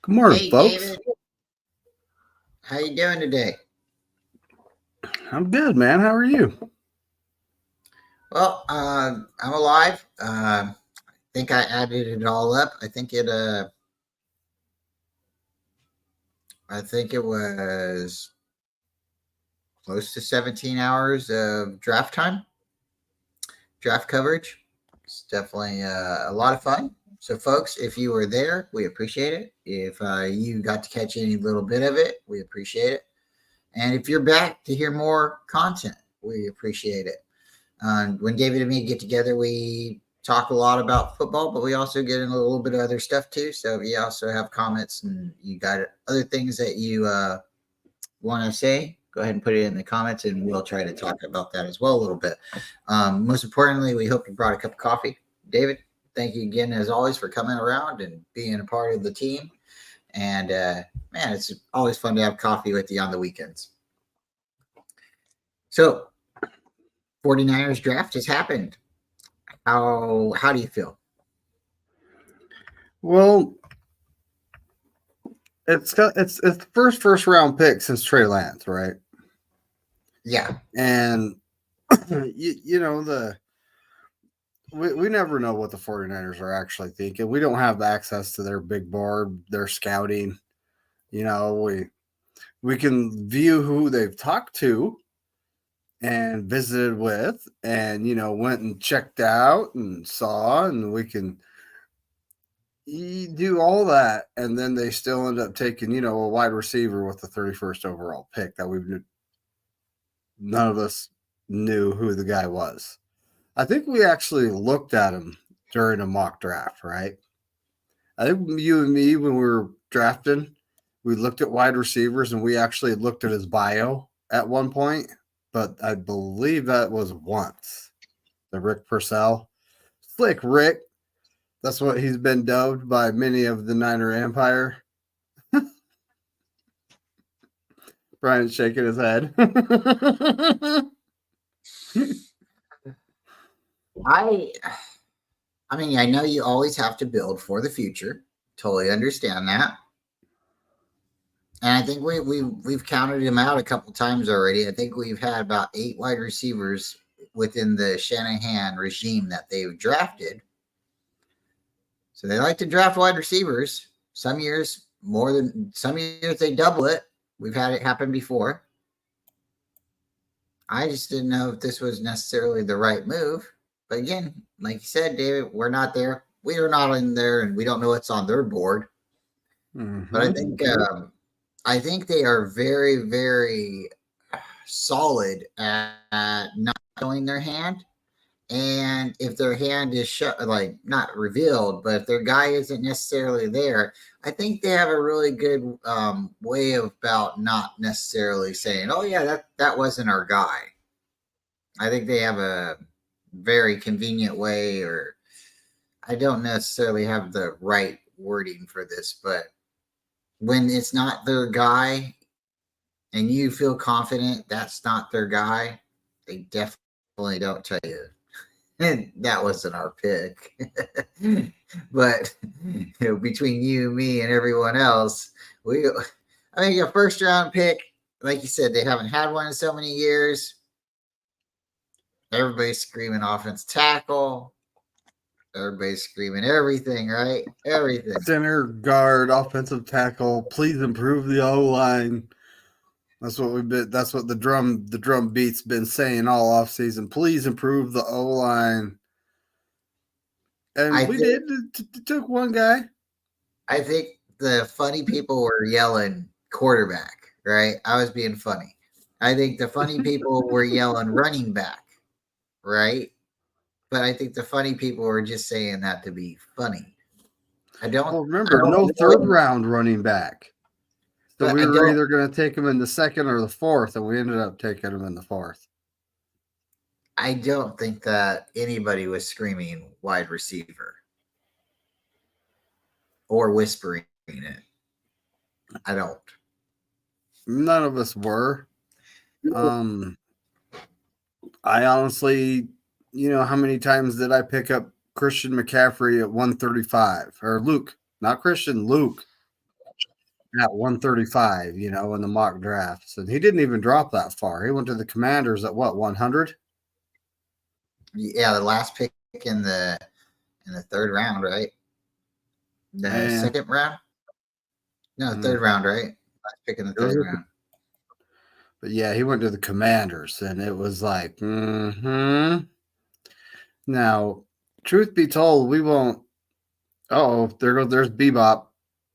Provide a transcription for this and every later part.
Good morning, Hey, folks. David. How you doing today? I'm good, man. How are you? Well, I'm alive. I think I added it all up. I think it was close to 17 hours of draft coverage. It's definitely a lot of fun. So, folks, if you were there, we appreciate it. If you got to catch any little bit of it, we appreciate it. And if you're back to hear more content, we appreciate it. When David and me get together, we talk a lot about football, but we also get in a little bit of other stuff too. So if you also have comments and you got other things that you want to say, go ahead and put it in the comments, and we'll try to talk about that as well a little bit. Most importantly, we hope you brought a cup of coffee. David, thank you again, as always, for coming around and being a part of the team. And man, it's always fun to have coffee with you on the weekends. So, 49ers draft has happened. How do you feel? Well, it's the first round pick since Trey Lance, right? Yeah, And you know we never know what the 49ers are actually thinking. We don't have access to their big board, their scouting. We can view who they've talked to and visited with and went and checked out and saw, and we can you do all that, and then they still end up taking, a wide receiver with the 31st overall pick that none of us knew who the guy was. I think we actually looked at him during a mock draft, right? I think you and me, when we were drafting, we looked at wide receivers and we actually looked at his bio at one point, but I believe that was once. The Rick Purcell. Slick Rick. That's what he's been dubbed by many of the Niner Empire. Brian's shaking his head. I I mean, I know you always have to build for the future. Totally understand that. And I think we've counted him out a couple times already. I think we've had about 8 wide receivers within the Shanahan regime that they've drafted. So they like to draft wide receivers. Some years some years they double it. We've had it happen before. I just didn't know if this was necessarily the right move. But again, like you said, David, we're not there. We are not in there, and we don't know what's on their board. Mm-hmm. But I think they are very, very solid at not showing their hand. And if their hand is like not revealed, but if their guy isn't necessarily there, I think they have a really good way about not necessarily saying, "Oh yeah, that wasn't our guy." I think they have a very convenient way, or I don't necessarily have the right wording for this, but when it's not their guy and you feel confident that's not their guy, they definitely don't tell you. And that wasn't our pick. But between you, me, and everyone else, I think a first round pick, like you said, they haven't had one in so many years. Everybody's screaming offense tackle. Everybody's screaming everything, right? Everything. Center, guard, offensive tackle. Please improve the O line. That's what we've been. That's what the drum beat's been saying all off season. Please improve the O line. And we did. It took one guy. I think the funny people were yelling quarterback, right? I was being funny. I think the funny people were yelling running back, right? But I think the funny people were just saying that to be funny. Remember, no third round running back. So we were either going to take him in the second or the fourth, and we ended up taking him in the fourth. I don't think that anybody was screaming wide receiver or whispering it. I don't. None of us were. I honestly, how many times did I pick up Christian McCaffrey at 135? Or Luke, not Christian, Luke. at 135, in the mock drafts. And he didn't even drop that far. He went to the Commanders at what, 100? Yeah, the last pick in the third round, right? The And second round? No, mm, third round, right? Last pick in the it was, third round. but yeah, he went to the Commanders, and it was like, Now, truth be told, we won't. Oh, there's Bebop.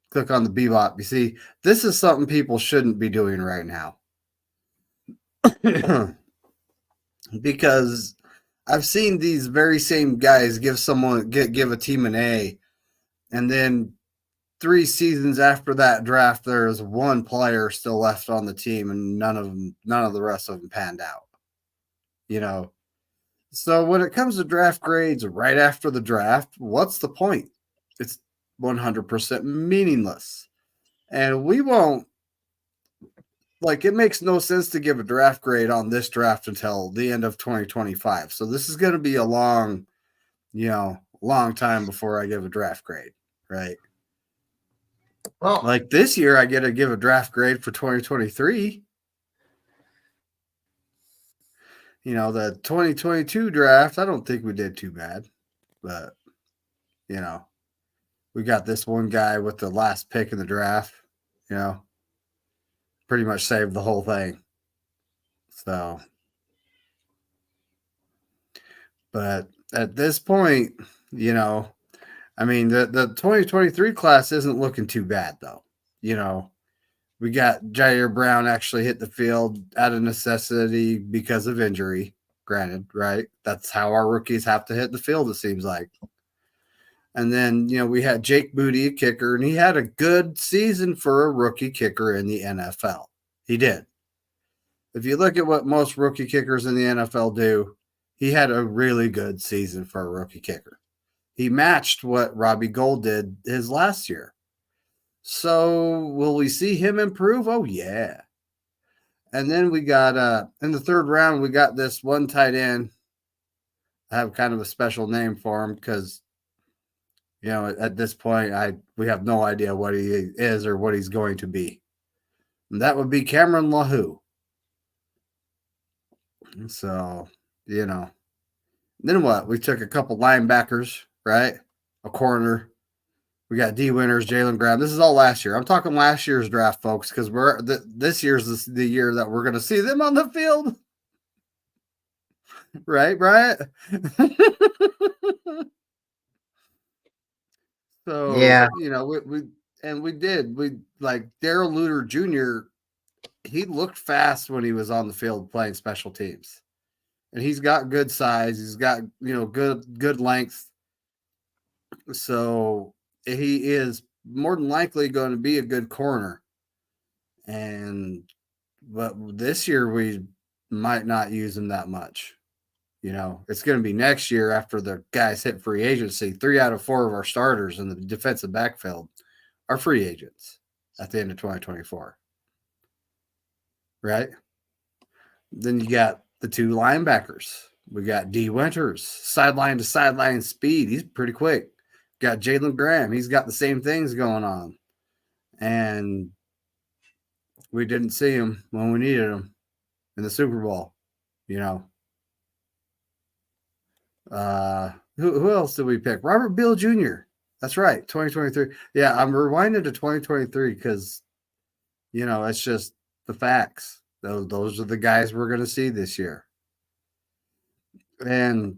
Click on the Bebop. You see, this is something people shouldn't be doing right now. Because I've seen these very same guys give a team an A, and then 3 seasons after that draft, there's one player still left on the team, and none of the rest of them panned out. You know, so when it comes to draft grades right after the draft, what's the point? It's 100% meaningless, and we won't. Like, it makes no sense to give a draft grade on this draft until the end of 2025. So this is going to be a long time before I give a draft grade, right? Well, Like this year, I get to give a draft grade for 2023. The 2022 draft, I don't think we did too bad, but you know, we got this one guy with the last pick in the draft, you know, pretty much saved the whole thing. So, but at this point, you know, I mean, the 2023 class isn't looking too bad though. You know, we got Jair Brown actually hit the field out of necessity because of injury. Granted, right? That's how our rookies have to hit the field, it seems like. And then, we had Jake Booty, a kicker, and he had a good season for a rookie kicker in the NFL. He did. If you look at what most rookie kickers in the NFL do, he had a really good season for a rookie kicker. He matched what Robbie Gould did his last year. So will we see him improve? Oh, yeah. And then we got in the third round, we got this one tight end. I have kind of a special name for him because at this point we have no idea what he is or what he's going to be. And that would be Cameron LaHoo. So, then what? We took a couple linebackers, right? A corner. We got D Winters, Jalen Graham. This is all last year. I'm talking last year's draft, folks, because this year's the year that we're going to see them on the field. Right, Bryant? So, yeah. we did. We like Daryl Luter Jr. He looked fast when he was on the field playing special teams. And he's got good size. He's got, good length. So he is more than likely going to be a good corner. But this year we might not use him that much. It's going to be next year after the guys hit free agency. 3 out of 4 of our starters in the defensive backfield are free agents at the end of 2024. Right? Then you got the 2 linebackers. We got D Winters, sideline to sideline speed. He's pretty quick. Got Jalen Graham. He's got the same things going on. And we didn't see him when we needed him in the Super Bowl. Who else did we pick? Robert Beal Jr. That's right, 2023. Yeah, I'm rewinding to 2023 because, it's just the facts. Those are the guys we're going to see this year. And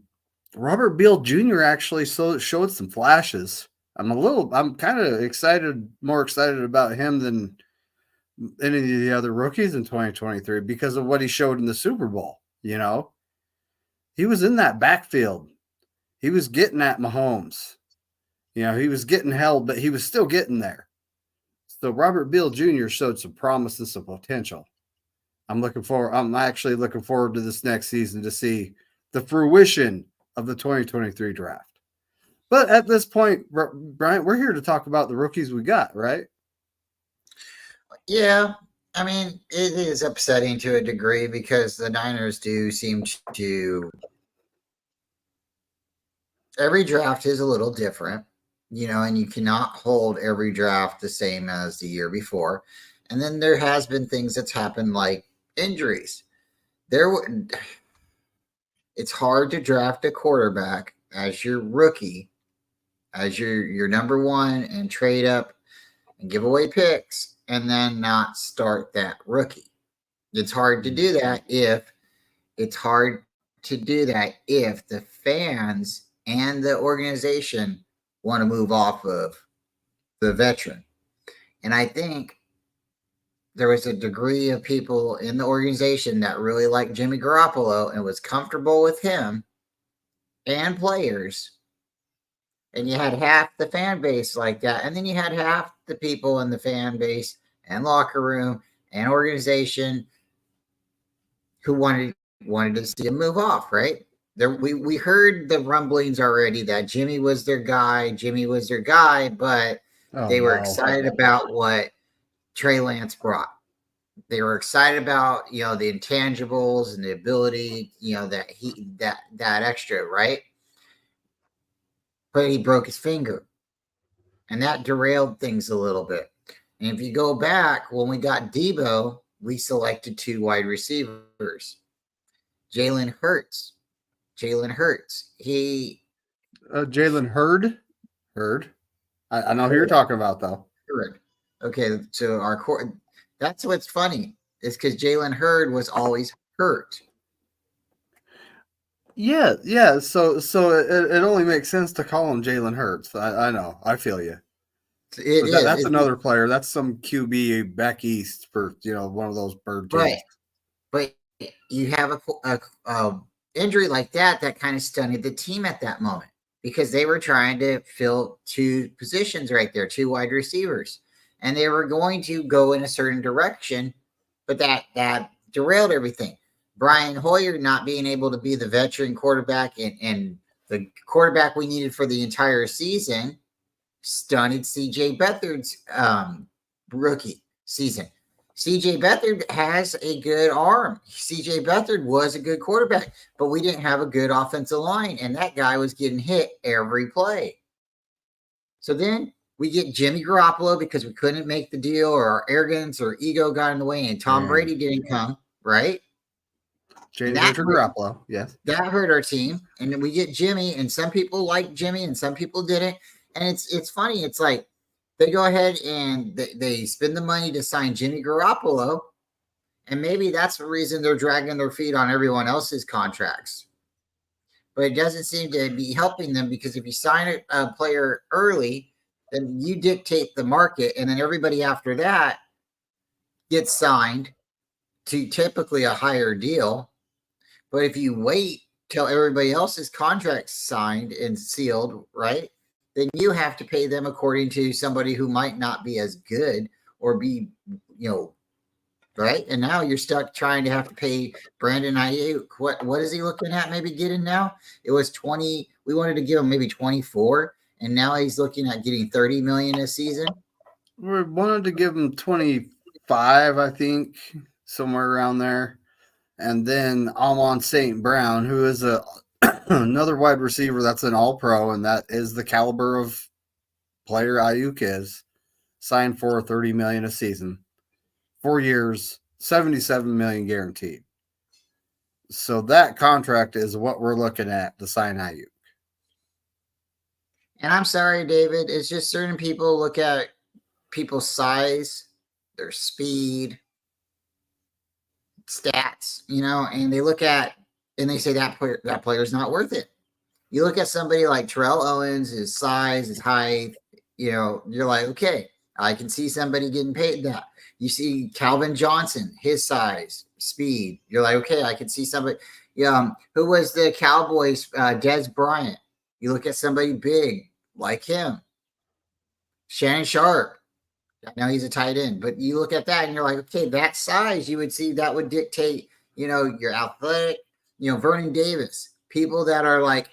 Robert Beal Jr. actually showed some flashes. I'm kind of more excited about him than any of the other rookies in 2023 because of what he showed in the Super Bowl. He was in that backfield. He was getting at Mahomes. He was getting held, but he was still getting there. So Robert Beal Jr. showed some promise and some potential. I'm actually looking forward to this next season to see the fruition of the 2023 draft. But at this point, Brian, we're here to talk about the rookies we got, right? Yeah. I mean, it is upsetting to a degree because the Niners do seem to. Every draft is a little different. and you cannot hold every draft the same as the year before. And then there has been things that's happened like injuries. There, it's hard to draft a quarterback as your rookie, as your number one, and trade up and give away picks, and then not start that rookie. It's hard to do that if the fans and the organization want to move off of the veteran. And I think there was a degree of people in the organization that really liked Jimmy Garoppolo and was comfortable with him and players. And you had half the fan base like that. And then you had half the people in the fan base and locker room and organization who wanted to see him move off, right? We heard the rumblings already that Jimmy was their guy, but Oh they were no. excited about what Trey Lance brought. They were excited about the intangibles and the ability that extra, right? But he broke his finger, and that derailed things a little bit. And if you go back when we got Debo, we selected 2 wide receivers. Jalen Hurts. He Jalen Hurd. Hurd. I know who you're Hurts. talking about, though. Correct. Okay, so our core. That's what's funny is because Jalen Hurd was always hurt. Yeah, yeah. So it only makes sense to call him Jalen Hurts. I know. I feel you. It But is. that's another player. That's some QB back east for one of those bird Right, teams. but you have a injury like that kind of stunted the team at that moment because they were trying to fill 2 positions right there, 2 wide receivers, and they were going to go in a certain direction, but that derailed everything. Brian Hoyer not being able to be the veteran quarterback and the quarterback we needed for the entire season stunted CJ Beathard's rookie season. CJ Beathard has a good arm. CJ Beathard was a good quarterback, but we didn't have a good offensive line, and that guy was getting hit every play. So then we get Jimmy Garoppolo because we couldn't make the deal, or our arrogance or ego got in the way, and Tom Brady didn't come, right? And James Garoppolo, yes. that hurt our team. And then we get Jimmy, and some people liked Jimmy and some people didn't. And it's funny. It's like they go ahead and they spend the money to sign Jimmy Garoppolo, and maybe that's the reason they're dragging their feet on everyone else's contracts. But it doesn't seem to be helping them because if you sign a player early, then you dictate the market, and then everybody after that gets signed to typically a higher deal. But if you wait till everybody else's contract's signed and sealed, right, then you have to pay them according to somebody who might not be as good or be, right? And now you're stuck trying to have to pay Brandon Ayuk. What is he looking at maybe getting now? It was 20. We wanted to give him maybe 24, and now he's looking at getting 30 million a season. We wanted to give him 25, I think, somewhere around there. And then Amon St. Brown, who is another wide receiver that's an all-pro, and that is the caliber of player Ayuk is, signed for $30 million a season, 4 years, $77 million guaranteed. So that contract is what we're looking at to sign Ayuk. And I'm sorry, David. It's just certain people look at people's size, their speed, stats, and they look at and they say that player's not worth it. You look at somebody like Terrell Owens, his size, his height, you're like, okay, I can see somebody getting paid that. You see Calvin Johnson, his size, speed. You're like, okay, I can see somebody. Who was the Cowboys? Des Bryant. You look at somebody big like him. Shannon Sharp. Now he's a tight end, but you look at that and you're like, okay, that size, you would see that would dictate, your athletic, Vernon Davis, people that are like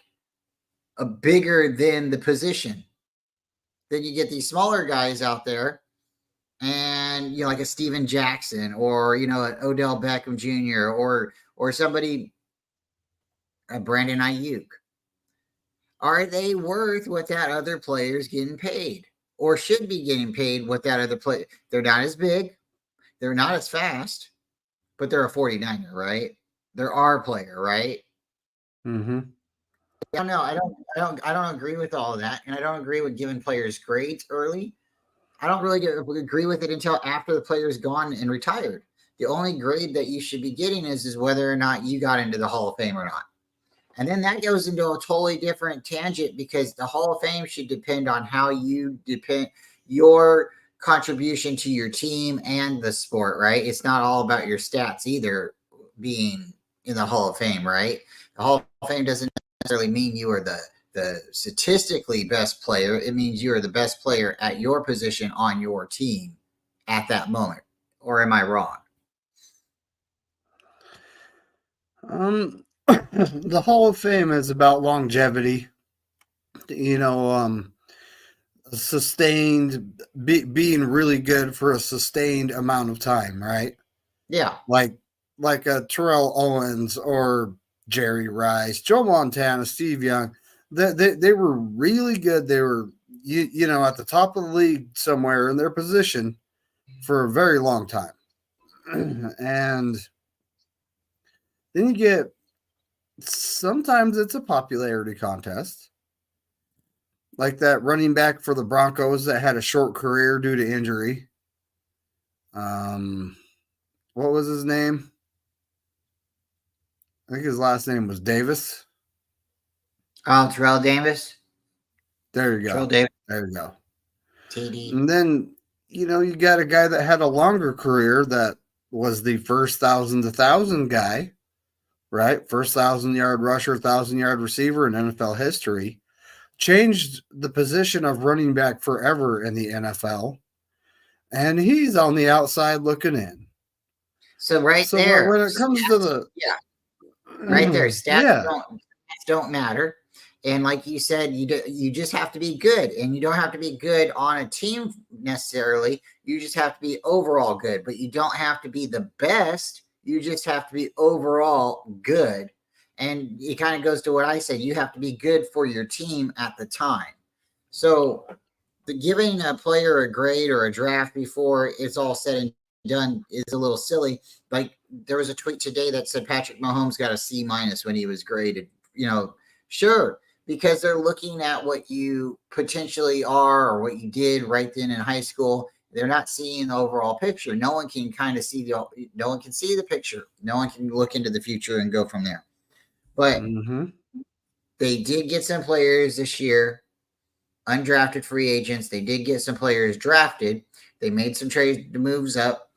a bigger than the position. Then you get these smaller guys out there and, like a Steven Jackson or, an Odell Beckham Jr. or somebody, Brandon Ayuk. Are they worth what that other player's getting paid? Or should be getting paid what that other player? They're not as big, they're not as fast, but they're a 49er, right? They're our player, right? Mm-hmm. I don't know. I don't agree with all of that, and I don't agree with giving players grades early. I don't really agree with it until after the player's gone and retired. The only grade that you should be getting is whether or not you got into the Hall of Fame or not. And then that goes into a totally different tangent because the Hall of Fame should depend on how you depend your contribution to your team and the sport, right? It's not all about your stats either being in the Hall of Fame, right? The Hall of Fame doesn't necessarily mean you are the statistically best player. It means you are the best player at your position on your team at that moment. Or am I wrong? The Hall of Fame is about longevity. You know, sustained being really good for a sustained amount of time, right? Yeah. Like Terrell Owens or Jerry Rice, Joe Montana, Steve Young. They were really good. They were you know at the top of the league somewhere in their position for a very long time, and then you get sometimes it's a popularity contest. Like that running back for the Broncos that had a short career due to injury. Um, what was his name? I think his last name was Davis. Terrell Davis. There you Terrell go. Davis. There you go. TD. And then, you got a guy that had a longer career that was the first thousand to thousand guy, right? First 1,000 yard rusher, 1,000 yard receiver in NFL history. Changed the position of running back forever in the NFL. And he's on the outside looking in. So right So there, when it comes to stats, the yeah, right there, stats yeah. don't matter. And like you said, you just have to be good, and you don't have to be good on a team necessarily. You just have to be overall good, but you don't have to be the best. You just have to be overall good. And it kind of goes to what I said. You have to be good for your team at the time. So the giving a player a grade or a draft before it's all said and done is a little silly. Like there was a tweet today that said Patrick Mahomes got a C minus when he was graded. Sure, because they're looking at what you potentially are or what you did right then in high school. They're not seeing the overall picture. No one can kind of see no one can see the picture. No one can look into the future and go from there. But Mm-hmm. they did get some players this year, undrafted free agents. They did get some players drafted. They made some trade moves up.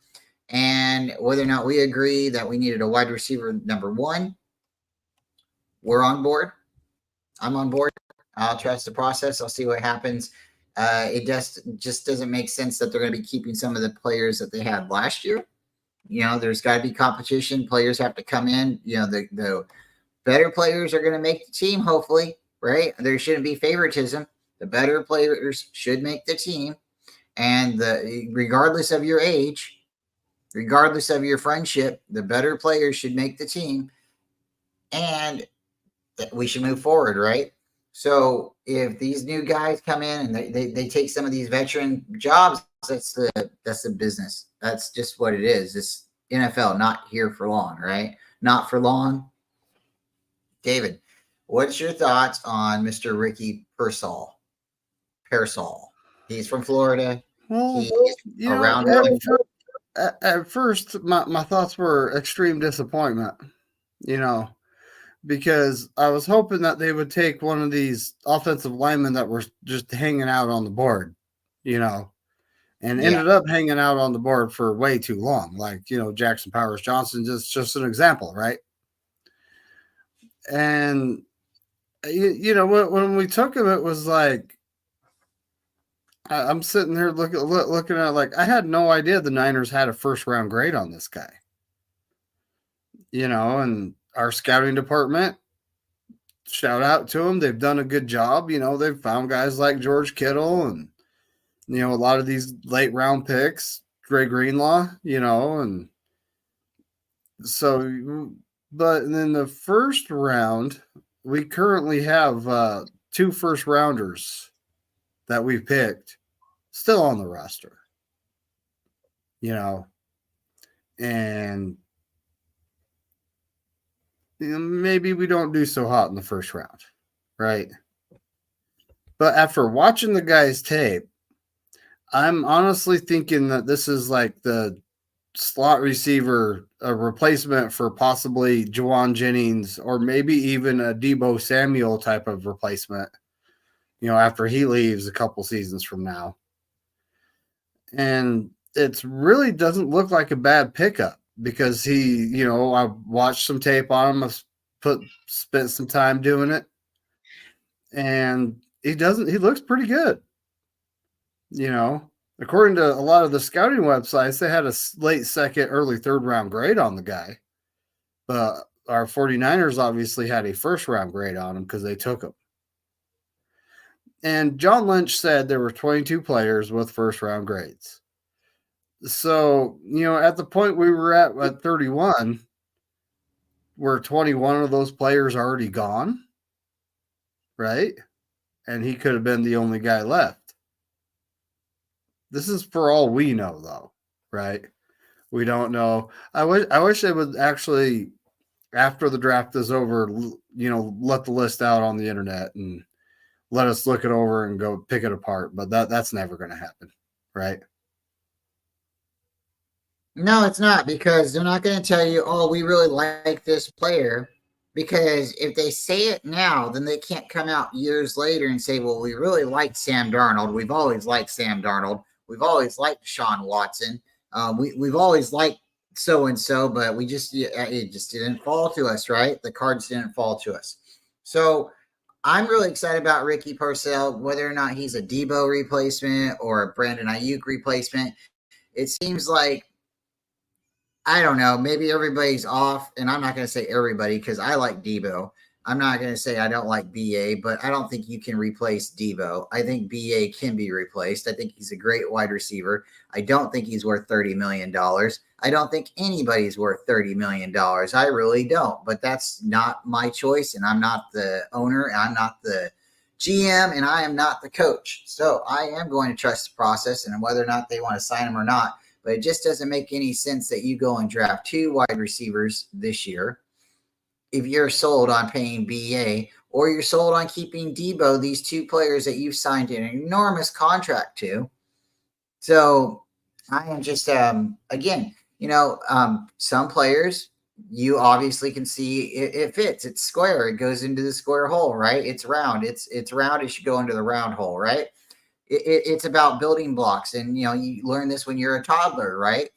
And whether or not we agree that we needed a wide receiver number one, we're on board. I'm on board. I'll trust the process. I'll see what happens. It just doesn't make sense that they're going to be keeping some of the players that they had last year. There's got to be competition. Players have to come in. The better players are going to make the team, hopefully, right? There shouldn't be favoritism. The better players should make the team. And regardless of your age, regardless of your friendship, the better players should make the team. And we should move forward, right? So if these new guys come in and they take some of these veteran jobs, that's the business. That's just what it is. It's NFL, not here for long, right? Not for long. David, what's your thoughts on Mr. Ricky Pearsall? He's from Florida. Well, He's you know, around. at first my thoughts were extreme disappointment, you know, because I was hoping that they would take one of these offensive linemen that were just hanging out on the board, you know, and Yeah, ended up hanging out on the board for way too long. Like, Jackson Powers Johnson, just an example, right? And when we took him, it was like I'm sitting here looking at it like I had no idea the Niners had a first round grade on this guy. And our scouting department, shout out to them. They've done a good job. They've found guys like George Kittle and a lot of these late round picks, Dre Greenlaw, and so but in the first round, we currently have 2 first rounders that we picked still on the roster. You know, and maybe we don't do so hot in the first round, right? But after watching the guy's tape, I'm honestly thinking that this is like the slot receiver, a replacement for possibly Jawan Jennings or maybe even a Debo Samuel type of replacement, after he leaves a couple seasons from now. And it really doesn't look like a bad pickup because I watched some tape on him. I've spent some time doing it, and he looks pretty good. According to a lot of the scouting websites, they had a late second, early third round grade on the guy. But our 49ers obviously had a first round grade on him because they took him. And John Lynch said there were 22 players with first round grades. So, at the point we were at 31, were 21 of those players already gone, right? And he could have been the only guy left. This is for all we know, though, right? We don't know. I wish they would actually, after the draft is over, let the list out on the internet and let us look it over and go pick it apart. But that's never going to happen, right? No, it's not, because they're not going to tell you, oh, we really like this player. Because if they say it now, then they can't come out years later and say, well, we really like Sam Darnold. We've always liked Sam Darnold. We've always liked Deshaun Watson. We've always liked so-and-so, but it just didn't fall to us, right? The cards didn't fall to us. So I'm really excited about Ricky Parcell, whether or not he's a Debo replacement or a Brandon Ayuk replacement. It seems like, I don't know, maybe everybody's off, and I'm not going to say everybody because I like Debo. I'm not going to say I don't like BA, but I don't think you can replace Debo. I think BA can be replaced. I think he's a great wide receiver. I don't think he's worth $30 million. I don't think anybody's worth $30 million. I really don't, but that's not my choice, and I'm not the owner, and I'm not the GM, and I am not the coach. So I am going to trust the process, and whether or not they want to sign him or not. But it just doesn't make any sense that you go and draft 2 wide receivers this year if you're sold on paying BA, or you're sold on keeping Debo, these 2 players that you've signed an enormous contract to. So I am just, again, some players, you obviously can see it fits. It's square. It goes into the square hole, right? It's round. It's round. It should go into the round hole, right? It's about building blocks. And, you learn this when you're a toddler, right?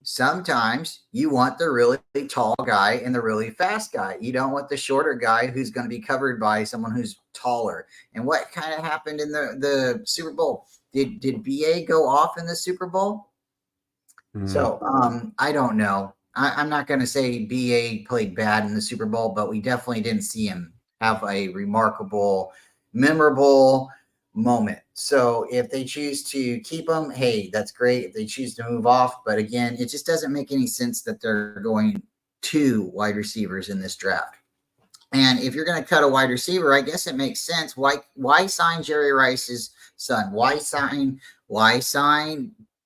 Sometimes you want the really tall guy and the really fast guy. You don't want the shorter guy who's going to be covered by someone who's taller. And what kind of happened in the Super Bowl? Did BA go off in the Super Bowl? So I don't know. I'm not going to say BA played bad in the Super Bowl, but we definitely didn't see him have a remarkable, memorable moment. So if they choose to keep him, hey, that's great. If they choose to move off, but again, it just doesn't make any sense that they're going 2 wide receivers in this draft. And if you're going to cut a wide receiver, I guess it makes sense. Why sign Jerry Rice's son? Why sign?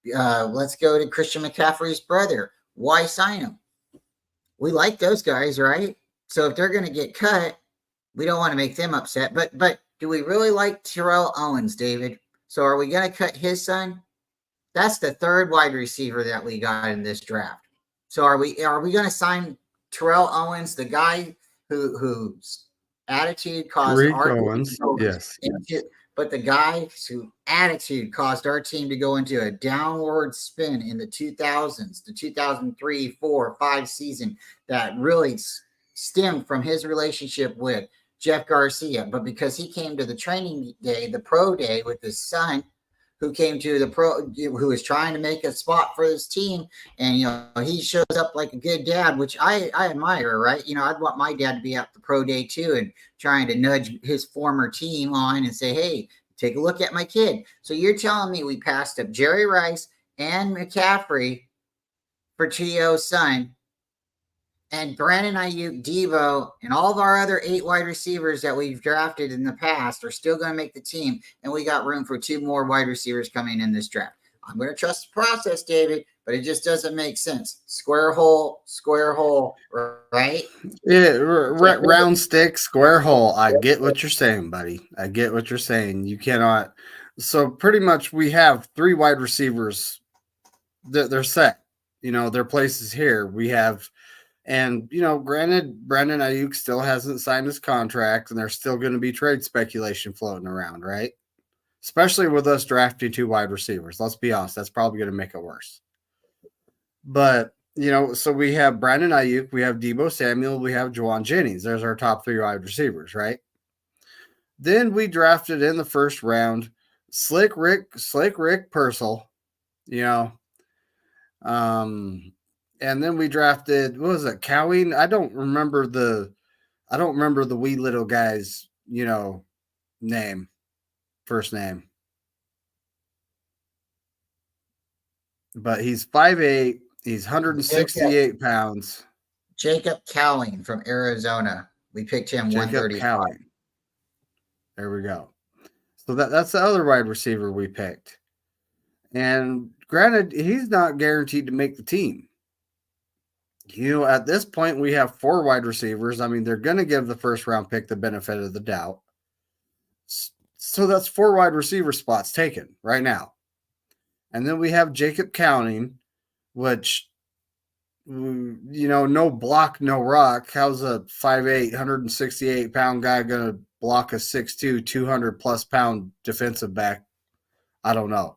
Let's go to Christian McCaffrey's brother. Why sign him? We like those guys, right? So if they're going to get cut, we don't want to make them upset. But do we really like Terrell Owens, David? So are we going to cut his son? That's the 3rd wide receiver that we got in this draft. So are we going to sign Terrell Owens, the guy whose attitude caused our Owens, yes. But the guy whose attitude caused our team to go into a downward spin in the 2000s, the 2003, 4, 5 season, that really stemmed from his relationship with Jeff Garcia. But because he came to the training day, the pro day, with his son, who came to the pro, who was trying to make a spot for his team, and he shows up like a good dad, which I admire, right? I'd want my dad to be at the pro day too, and trying to nudge his former team on and say, hey, take a look at my kid. So you're telling me we passed up Jerry Rice and McCaffrey for T.O.'s son, And Brandon Ayuk, Devo, and all of our other 8 wide receivers that we've drafted in the past are still going to make the team. And we got room for 2 more wide receivers coming in this draft. I'm going to trust the process, David, but it just doesn't make sense. Square hole, right? Yeah, round stick, square hole. I get what you're saying, buddy. I get what you're saying. You cannot. So pretty much, we have 3 wide receivers. They're set. Their place is here. We have, and granted, Brandon Ayuk still hasn't signed his contract, and there's still going to be trade speculation floating around, right? Especially with us drafting 2 wide receivers. Let's be honest, that's probably going to make it worse. But so we have Brandon Ayuk, we have Deebo Samuel, we have Juwan Jennings. There's our top 3 wide receivers, right? Then we drafted in the first round Slick Rick Purcell, you know, and then we drafted, what was it, Cowing? I don't remember the wee little guy's name, first name, but he's 5'8". He's 168 pounds. Jacob Cowing from Arizona. We picked him 135. There we go. So that's the other wide receiver we picked. And granted, he's not guaranteed to make the team. At this point, we have 4 wide receivers. I mean, they're going to give the first round pick the benefit of the doubt. So that's 4 wide receiver spots taken right now. And then we have Jacob Cowing, which, no block, no rock. How's a 5'8", 168-pound guy going to block a 6'2", 200-plus pound defensive back? I don't know.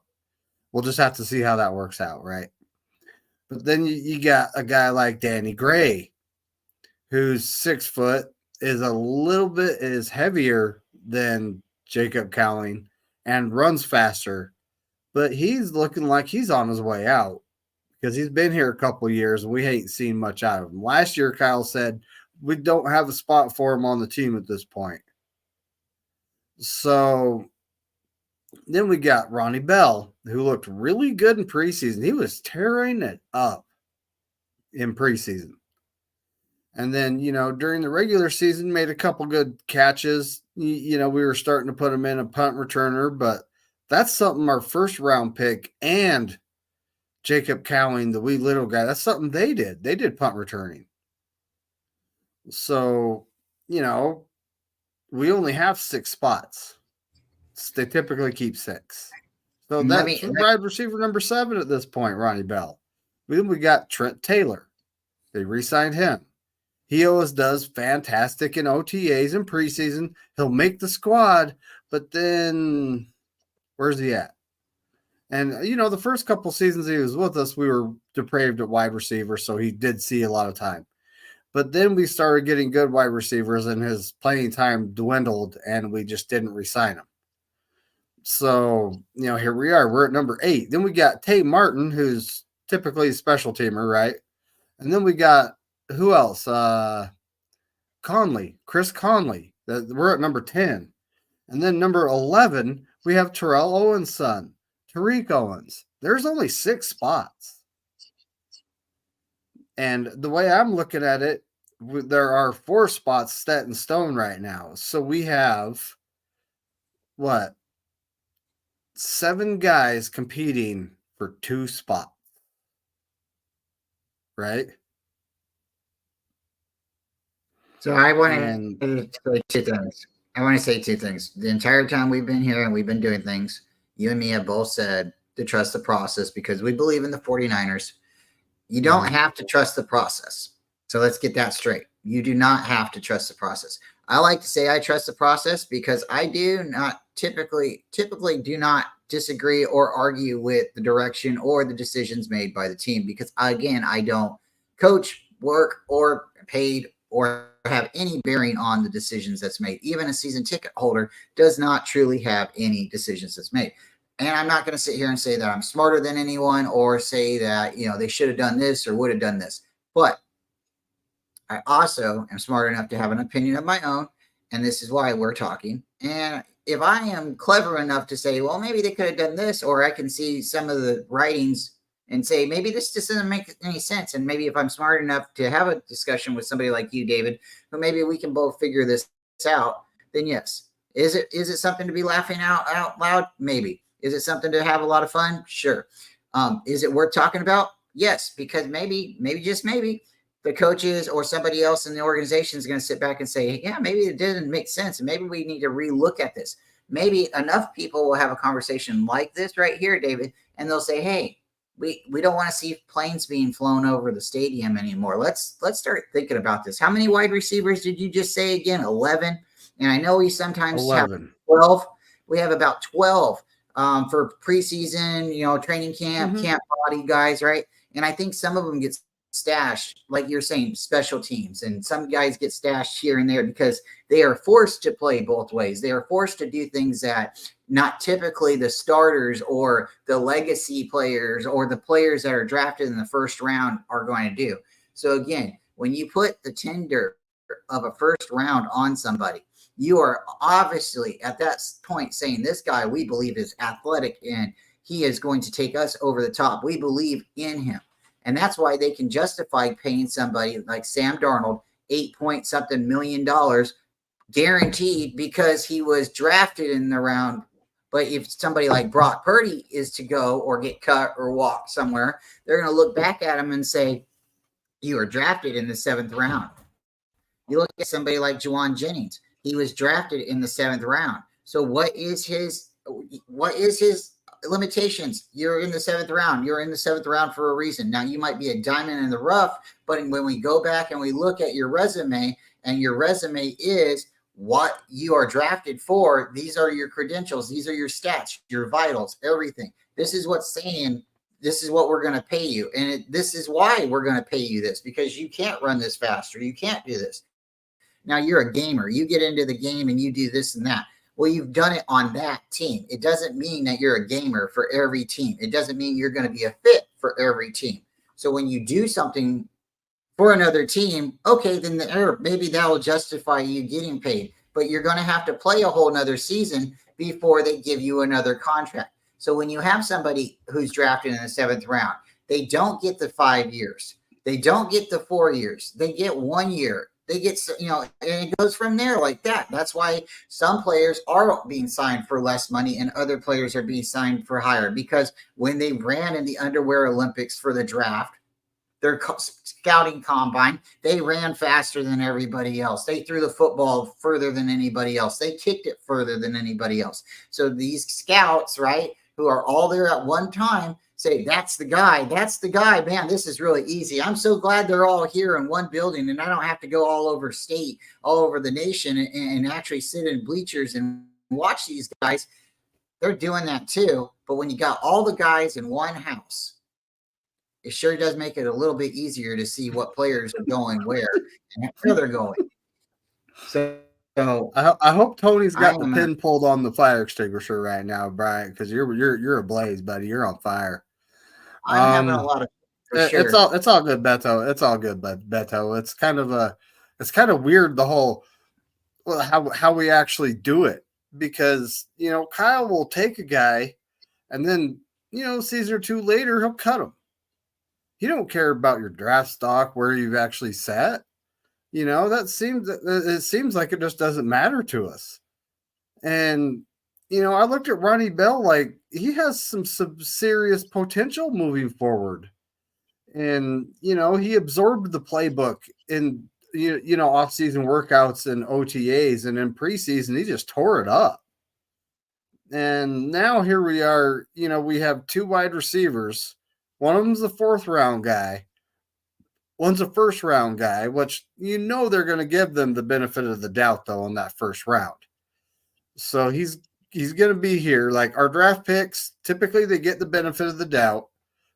We'll just have to see how that works out, right? But then you got a guy like Danny Gray, who's 6 foot, is heavier than Jacob Cowing and runs faster, but he's looking like he's on his way out because he's been here a couple of years and we ain't seen much out of him. Last year, Kyle said we don't have a spot for him on the team at this point. So then we got Ronnie Bell, who looked really good in preseason. He was tearing it up in preseason. And then, during the regular season, made a couple good catches. We were starting to put him in a punt returner, but that's something our first round pick and Jacob Cowing, the wee little guy, that's something they did. They did punt returning. So, we only have 6 spots. They typically keep 6. So that's wide receiver number 7 at this point, Ronnie Bell. Then we got Trent Taylor. They re-signed him. He always does fantastic in OTAs and preseason. He'll make the squad, but then where's he at? And, the first couple seasons he was with us, we were depraved at wide receiver, so he did see a lot of time. But then we started getting good wide receivers, and his playing time dwindled, and we just didn't re-sign him. So, here we are. We're at number 8. Then we got Tay Martin, who's typically a special teamer, right? And then we got, who else? Chris Conley. We're at number 10. And then number 11, we have Terrell Owens' son, Tariq Owens. There's only 6 spots. And the way I'm looking at it, there are 4 spots set in stone right now. So we have, 7 guys competing for 2 spots. Right? So I want to say 2 things. I want to say 2 things. The entire time we've been here and we've been doing things, you and me have both said to trust the process because we believe in the 49ers. You don't have to trust the process. So let's get that straight. You do not have to trust the process. I like to say I trust the process because I do not typically do not disagree or argue with the direction or the decisions made by the team because, again, I don't coach, work, or paid or have any bearing on the decisions that's made. Even a season ticket holder does not truly have any decisions that's made. And I'm not going to sit here and say that I'm smarter than anyone or say that, they should have done this or would have done this. But I also am smart enough to have an opinion of my own. And this is why we're talking. And if I am clever enough to say, well, maybe they could have done this, or I can see some of the writings and say, maybe this just doesn't make any sense. And maybe if I'm smart enough to have a discussion with somebody like you, David, who maybe we can both figure this out, then yes. Is it something to be laughing out loud? Maybe. Is it something to have a lot of fun? Sure. Is it worth talking about? Yes, because maybe just maybe, the coaches or somebody else in the organization is going to sit back and say, yeah, maybe it didn't make sense. And maybe we need to relook at this. Maybe enough people will have a conversation like this right here, David, and they'll say, hey, we don't want to see planes being flown over the stadium anymore. Let's start thinking about this. How many wide receivers did you just say again? 11. And I know we sometimes have 11. 12. We have about 12 for preseason, training camp, Mm-hmm. camp body guys, right? And I think some of them get stashed, like you're saying, special teams, and some guys get stashed here and there because they are forced to play both ways. They are forced to do things that not typically the starters or the legacy players or the players that are drafted in the first round are going to do. So again, when you put the tender of a first round on somebody, you are obviously at that point saying, this guy we believe is athletic and he is going to take us over the top. We believe in him. And that's why they can justify paying somebody like Sam Darnold 8 point something million guaranteed because he was drafted in the round. But if somebody like Brock Purdy is to go or get cut or walk somewhere, they're going to look back at him and say, you were drafted in the 7th round. You look at somebody like Juwan Jennings. He was drafted in the 7th round. So what is his limitations? You're in the 7th round. You're in the 7th round for a reason. Now you might be a diamond in the rough, but when we go back and we look at your resume, and your resume is what you are drafted for, these are your credentials, these are your stats, your vitals, everything. This is what's saying, this is what we're going to pay you. And this is why we're going to pay you this, because you can't run this faster. You can't do this. Now you're a gamer. You get into the game and you do this and that. Well, you've done it on that team. It doesn't mean that you're a gamer for every team. It doesn't mean you're going to be a fit for every team. So when you do something for another team, okay, then maybe that will justify you getting paid. But you're going to have to play a whole nother season before they give you another contract. So when you have somebody who's drafted in the 7th round, they don't get the 5 years. They don't get the 4 years. They get 1 year. They get, and it goes from there like that. That's why some players are being signed for less money and other players are being signed for higher, because when they ran in the underwear Olympics for the draft, their scouting combine, they ran faster than everybody else. They threw the football further than anybody else. They kicked it further than anybody else. So these scouts, right, who are all there at one time, say, that's the guy, man, this is really easy. I'm so glad they're all here in one building and I don't have to go all over state, all over the nation, and actually sit in bleachers and watch these guys. They're doing that too. But when you got all the guys in one house, it sure does make it a little bit easier to see what players are going where and where they're going. So I hope Tony's got the I'm pin pulled on the fire extinguisher right now, Brian, because you're ablaze, buddy. You're on fire. I'm having a lot of, for sure. It's all good, Beto. It's all good, but Beto. It's kind of weird the whole how we actually do it, because Kyle will take a guy and then season or two later he'll cut him. He don't care about your draft stock, where you've actually sat. It seems like it just doesn't matter to us. And I looked at Ronnie Bell, like he has some serious potential moving forward. And he absorbed the playbook in off-season workouts and OTAs, and in preseason he just tore it up. And now here we are, we have two wide receivers. One of them's the 4th-round guy. One's a 1st-round guy, which they're going to give them the benefit of the doubt, though, in that 1st round. So he's going to be here. Like our draft picks, typically they get the benefit of the doubt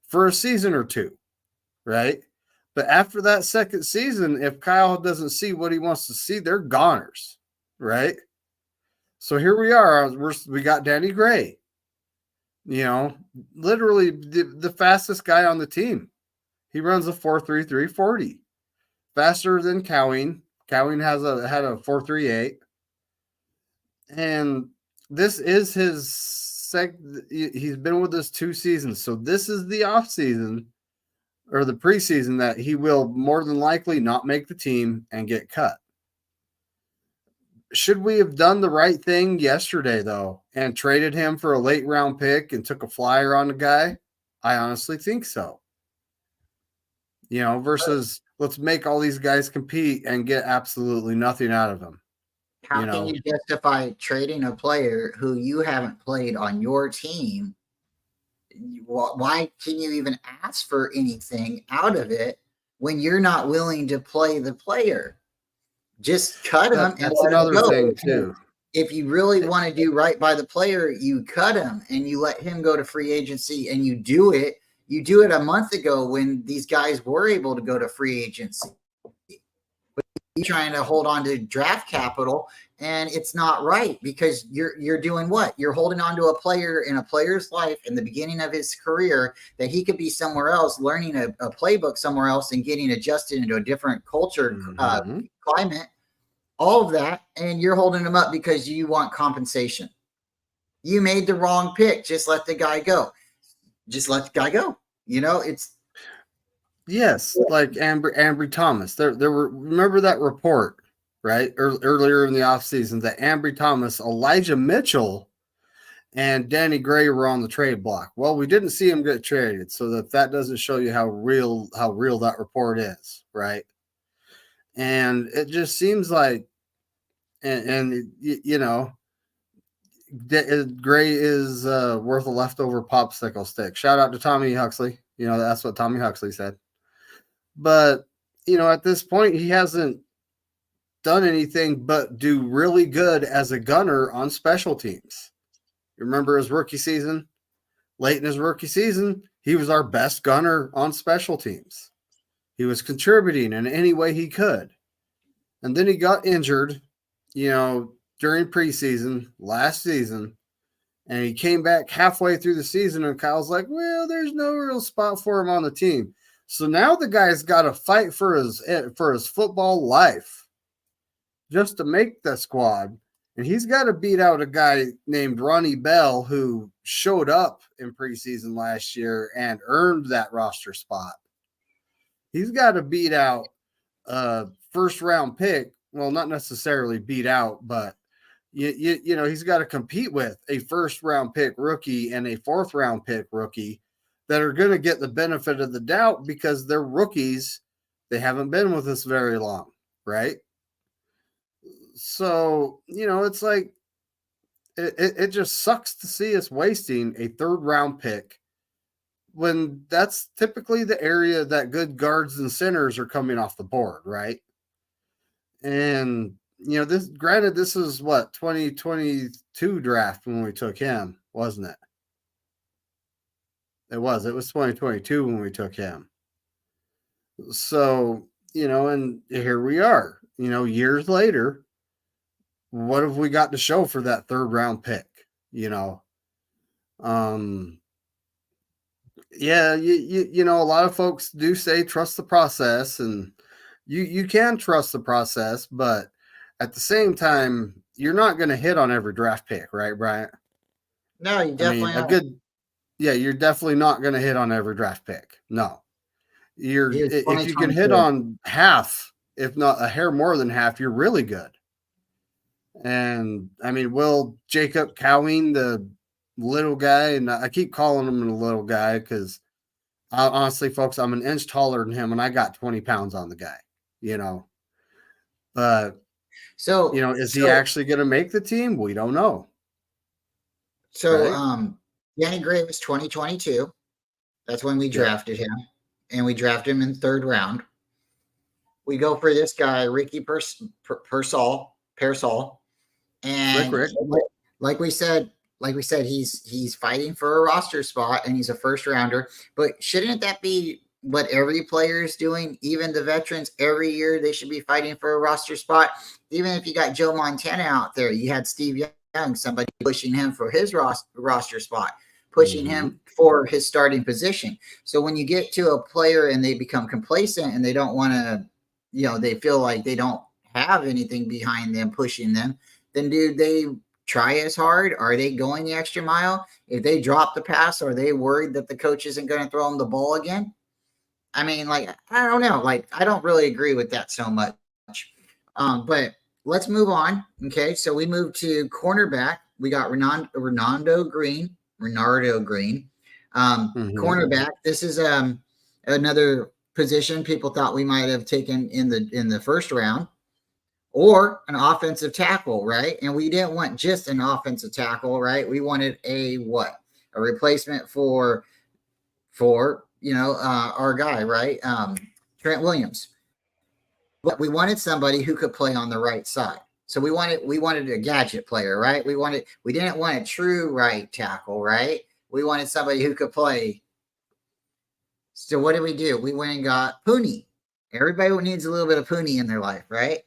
for a season or two, right? But after that 2nd season, if Kyle doesn't see what he wants to see, they're goners, right? So here we are. We got Danny Gray, literally the fastest guy on the team. He runs a 4.33 40, faster than Cowing. Cowing had a 4.38, and this is his he's been with us 2 seasons. So this is the off season or the preseason that he will more than likely not make the team and get cut. Should we have done the right thing yesterday, though, and traded him for a late round pick and took a flyer on the guy? I honestly think so. Versus let's make all these guys compete and get absolutely nothing out of them. How can you justify trading a player who you haven't played on your team? Why can you even ask for anything out of it when you're not willing to play the player? Just cut him. That's another thing too. If you really want to do right by the player, you cut him and you let him go to free agency, and you do it. You do it a month ago when these guys were able to go to free agency. But you're trying to hold on to draft capital, and it's not right because you're doing what? You're holding on to a player in a player's life in the beginning of his career that he could be somewhere else, learning a playbook somewhere else and getting adjusted into a different culture, climate, all of that. And you're holding him up because you want compensation. You made the wrong pick. Just let the guy go. Just let the guy go. It's. Yes, like Ambry Thomas. There were, remember that report, right? Earlier in the offseason that Ambry Thomas, Elijah Mitchell, and Danny Gray were on the trade block. Well, we didn't see him get traded, so that doesn't show you how real that report is, right? And it just seems like, and Gray is worth a leftover popsicle stick. Shout out to Tommy Huxley. That's what Tommy Huxley said. But, at this point, he hasn't done anything but do really good as a gunner on special teams. You remember his rookie season? Late in his rookie season, he was our best gunner on special teams. He was contributing in any way he could. And then he got injured, during preseason last season. And he came back halfway through the season, and Kyle's like, well, there's no real spot for him on the team. So now the guy's got to fight for his football life just to make the squad. And he's got to beat out a guy named Ronnie Bell who showed up in preseason last year and earned that roster spot. He's got to beat out a first-round pick. Well, not necessarily beat out, but he's got to compete with a first-round pick rookie and a fourth-round pick rookie that are going to get the benefit of the doubt because they're rookies. They haven't been with us very long, right? So, it's like it just sucks to see us wasting a third-round pick when that's typically the area that good guards and centers are coming off the board, right? And, this is what, 2022 draft when we took him, wasn't it? It was 2022 when we took him. So, and here we are, years later. What have we got to show for that third round pick? Yeah, a lot of folks do say trust the process, and you can trust the process, but at the same time, you're not going to hit on every draft pick, right, Bryant? No, you definitely you're definitely not going to hit on every draft pick. No, if you can hit on half, if not a hair more than half, you're really good. And will Jacob Cowing, the little guy, and I keep calling him a little guy because honestly, folks, I'm an inch taller than him, and I got 20 pounds on the guy. But is he actually going to make the team? We don't know. So, right? Danny Gray was 2022. That's when we drafted him, and we drafted him in the third round. We go for this guy, Ricky Pearsall, and Rick. like we said, he's fighting for a roster spot, and he's a first rounder. But shouldn't that be what every player is doing? Even the veterans, every year they should be fighting for a roster spot. Even if you got Joe Montana out there, you had Steve Young, somebody pushing him for his roster spot, pushing him for his starting position. So when you get to a player and they become complacent and they don't want to, they feel like they don't have anything behind them pushing them, then dude, try as hard? Are they going the extra mile? If they drop the pass, are they worried that the coach isn't going to throw them the ball again? I mean, like, I don't know. Like, I don't really agree with that so much. But let's move on. Okay. So we moved to cornerback. We got Renardo Green. Mhm. Cornerback. This is another position people thought we might have taken in the first round, or an offensive tackle, right? And we didn't want just an offensive tackle, right? We wanted a what? A replacement for our guy, right? Trent Williams. But we wanted somebody who could play on the right side. So we wanted a gadget player, right? We didn't want a true right tackle, right? We wanted somebody who could play. So what did we do? We went and got Pooney. Everybody needs a little bit of Pooney in their life, right?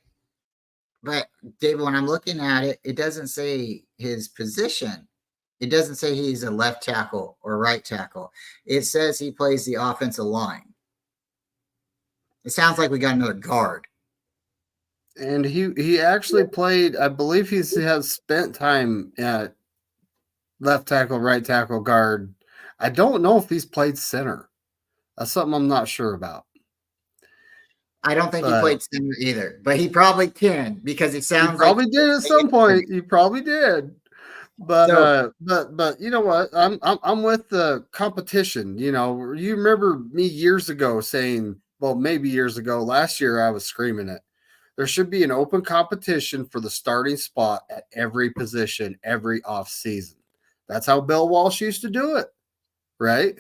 But David, when I'm looking at it, it doesn't say his position. It doesn't say he's a left tackle or right tackle. It says he plays the offensive line. It sounds like we got another guard. And he actually played. I believe he has spent time at left tackle, right tackle, guard. I don't know if he's played center. That's something I'm not sure about. I don't think he But played center either, but he probably can because it he sounds like probably did at some point. He probably did. But so. you know what? I'm with the competition. You know, you remember me years ago saying, well, maybe years ago, last year I was screaming it. There should be an open competition for the starting spot at every position every off season. That's how Bill Walsh used to do it, right?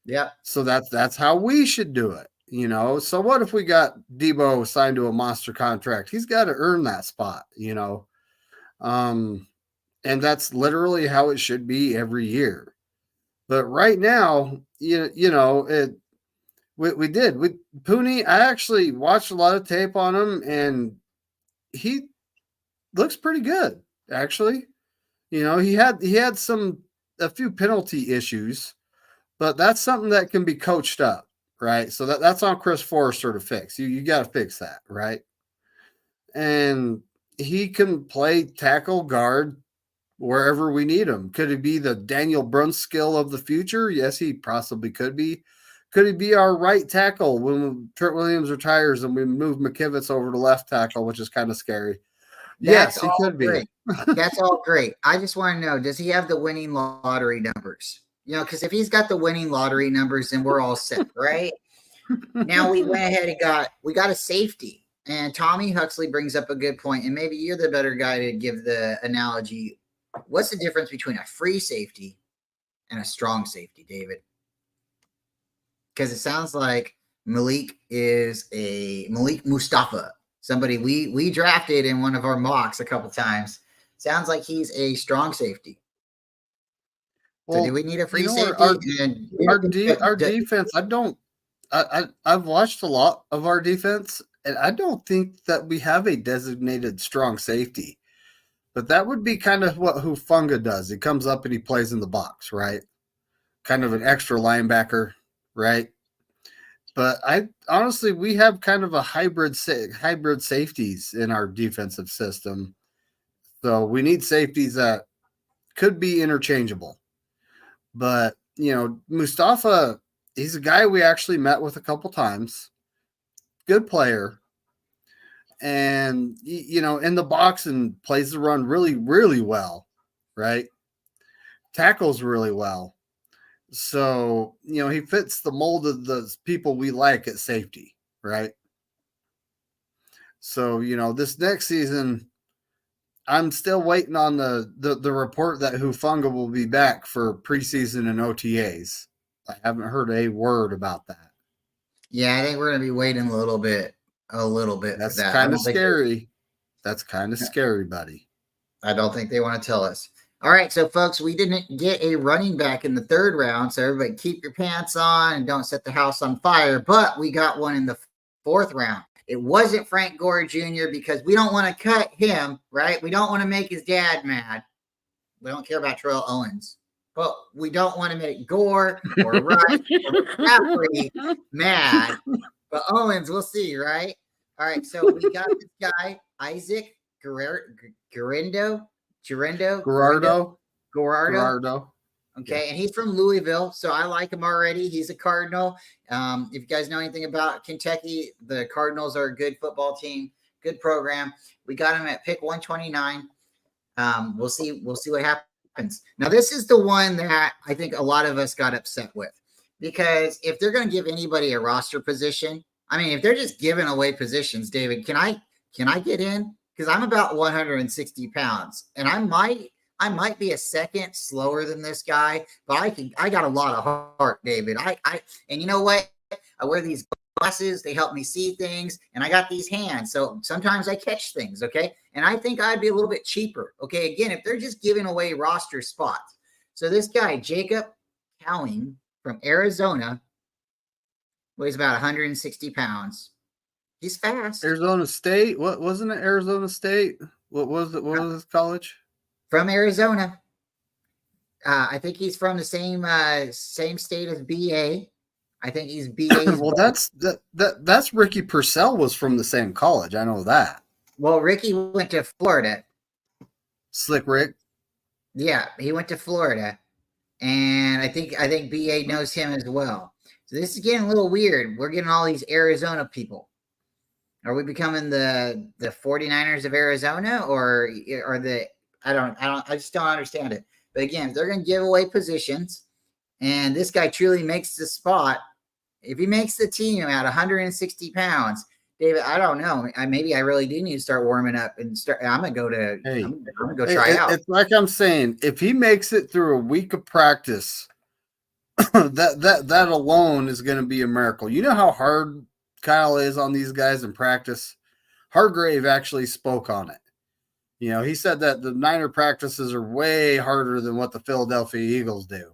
Yeah, So that's how we should do it. You know, so what if we got Debo signed to a monster contract? He's got to earn that spot, you know. Um, and that's literally how it should be every year. But right now, you know, we did with Pooney. I actually watched a lot of tape on him, and he looks pretty good. Actually, you know, he had a few penalty issues, but that's something that can be coached up, right? So that's on Chris Forrester to fix. You got to fix that, right? And he can play tackle, guard, wherever we need him. Could he be the Daniel Brunskill of the future? Yes, he possibly could be. Could he be our right tackle when Trent Williams retires and we move McKivitz over to left tackle, which is kind of scary? that's Yes, he all could be. great. That's all great. I just want to know, does he have the winning lottery numbers? Because if he's got the winning lottery numbers, then we're all set, right? Now we went ahead and got a safety. And Tommy Huxley brings up a good point, and maybe you're the better guy to give the analogy. What's the difference between a free safety and a strong safety, David? Because it sounds like Malik Mustafa, somebody we drafted in one of our mocks a couple times. Sounds like he's a strong safety. So do Well, we need a you free know, safety? And our defense. I've watched a lot of our defense, and I don't think that we have a designated strong safety. But that would be kind of what Hufunga does. He comes up and he plays in the box, right? Kind of an extra linebacker, right? But I honestly, we have kind of a hybrid safeties in our defensive system. So we need safeties that could be interchangeable. But you know, Mustafa, he's a guy we actually met with a couple times. Good player, and you know, in the box and plays the run really, really well, right? Tackles really well. So, you know, he fits the mold of the people we like at safety, right? So, you know, this next season, I'm still waiting on the report that Hufunga will be back for preseason and OTAs. I haven't heard a word about that. yeah, I think we're gonna be waiting a little bit for That's that. kind of scary. That's kind of scary, buddy. I don't think they want to tell us. All right, so folks, we didn't get a running back in the third round, so everybody keep your pants on and don't set the house on fire. But we got one in the fourth round. It wasn't Frank Gore Jr. because we don't want to cut him, right? We don't want to make his dad mad. We don't care about Terrell Owens, but we don't want to make Gore or Rush or McCaffrey mad. But Owens, we'll see, right? All right, so we got this guy, Isaac Guerrero Gerardo. Gerardo. Gerardo. Okay, yeah. And he's from Louisville, so I like him already. He's a Cardinal. If you guys know anything about Kentucky, the Cardinals are a good football team, good program. We got him at pick 129. We'll see what happens. Now, this is the one that I think a lot of us got upset with, because if they're going to give anybody a roster position, I mean, if they're just giving away positions, David, can I get in? Because I'm about 160 pounds, and I might be a second slower than this guy, but I got a lot of heart, David. And you know what? I wear these glasses, they help me see things, and I got these hands, so sometimes I catch things, okay? And I think I'd be a little bit cheaper, okay? Again, if they're just giving away roster spots. So this guy, Jacob Cowing from Arizona, weighs about 160 pounds. He's fast. Arizona State? What wasn't it? Arizona State? What was it? What was his college? From Arizona. I think he's from the same state as BA. I think he's BA's. Well, that's Ricky Purcell was from the same college. I know that. Well, Ricky went to Florida. Slick Rick. Yeah, he went to Florida, and I think BA knows him as well. So this is getting a little weird. We're getting all these Arizona people. Are we becoming the 49ers of Arizona, or I just don't understand it. But again, they're going to give away positions, and this guy truly makes the spot. If he makes the team at 160 pounds, David, I don't know. Maybe I really do need to start warming up and start. I'm gonna go to. Hey, I'm gonna go try out. It's like I'm saying, if he makes it through a week of practice, that alone is going to be a miracle. You know how hard Kyle is on these guys in practice. Hargrave actually spoke on it. You know, he said that the Niner practices are way harder than what the Philadelphia Eagles do.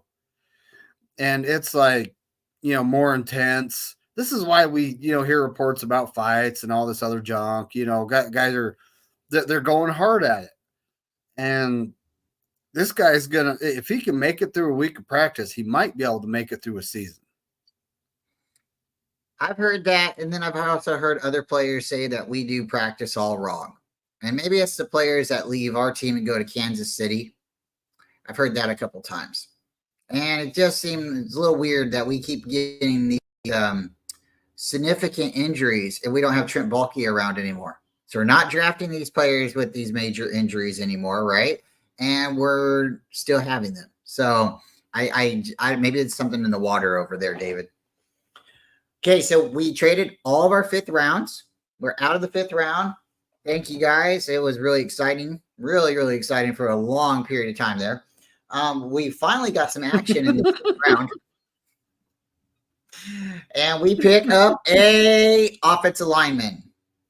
And it's like, you know, more intense. This is why we, you know, hear reports about fights and all this other junk. You know, guys they're going hard at it. And this guy's going to, if he can make it through a week of practice, he might be able to make it through a season. I've heard that. And then I've also heard other players say that we do practice all wrong. And maybe it's the players that leave our team and go to Kansas City. I've heard that a couple times. And it just seems a little weird that we keep getting these significant injuries and we don't have Trent Baalke around anymore. So we're not drafting these players with these major injuries anymore, right? And we're still having them. So I maybe it's something in the water over there, David. Okay, so we traded all of our 5th rounds. We're out of the 5th round. Thank you, guys. It was really exciting. Really, really exciting for a long period of time there. We finally got some action in the 5th round. And we picked up a offensive lineman.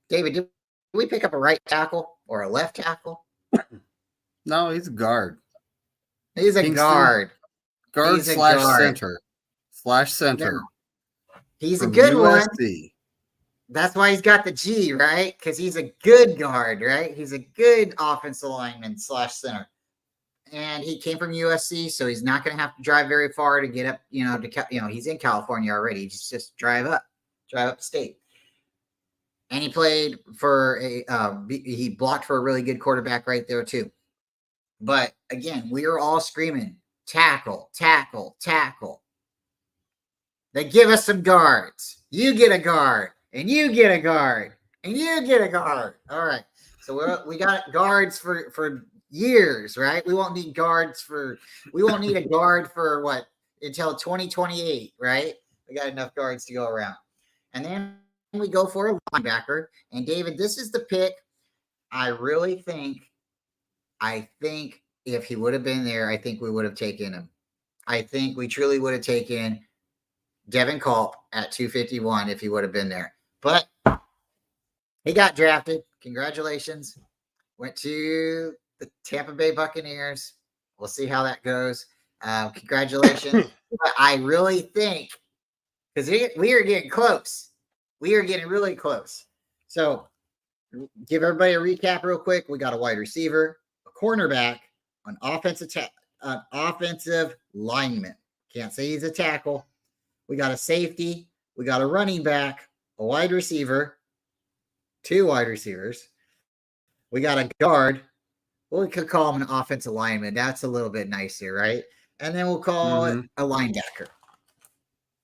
David, did we pick up a right tackle or a left tackle? No, he's a guard. He's a guard. Guard slash center. Yeah. He's a good one. That's why he's got the G, right? Because he's a good guard, right? He's a good offensive lineman slash center. And he came from USC, so he's not going to have to drive very far to get up, he's in California already. Just drive up the state. And he played for he blocked for a really good quarterback right there too. But again, we are all screaming, tackle, tackle, tackle. They give us some guards. You get a guard, and you get a guard, and you get a guard. All right. So we got guards for years, right? We won't need a guard for what, until 2028, right? We got enough guards to go around. And then we go for a linebacker. And David, this is the pick. I think if he would have been there, I think we would have taken him. I think we truly would have taken Devin Culp at 251 if he would have been there. But he got drafted. Congratulations. Went to the Tampa Bay Buccaneers. We'll see how that goes. Congratulations. But I really think, because we are getting close. We are getting really close. So give everybody a recap real quick. We got a wide receiver, a cornerback, an offensive lineman. Can't say he's a tackle. We got a safety. We got a running back, a wide receiver, 2 wide receivers. We got a guard. we could call him an offensive lineman. That's a little bit nicer, right? And then we'll call it Mm-hmm. a linebacker.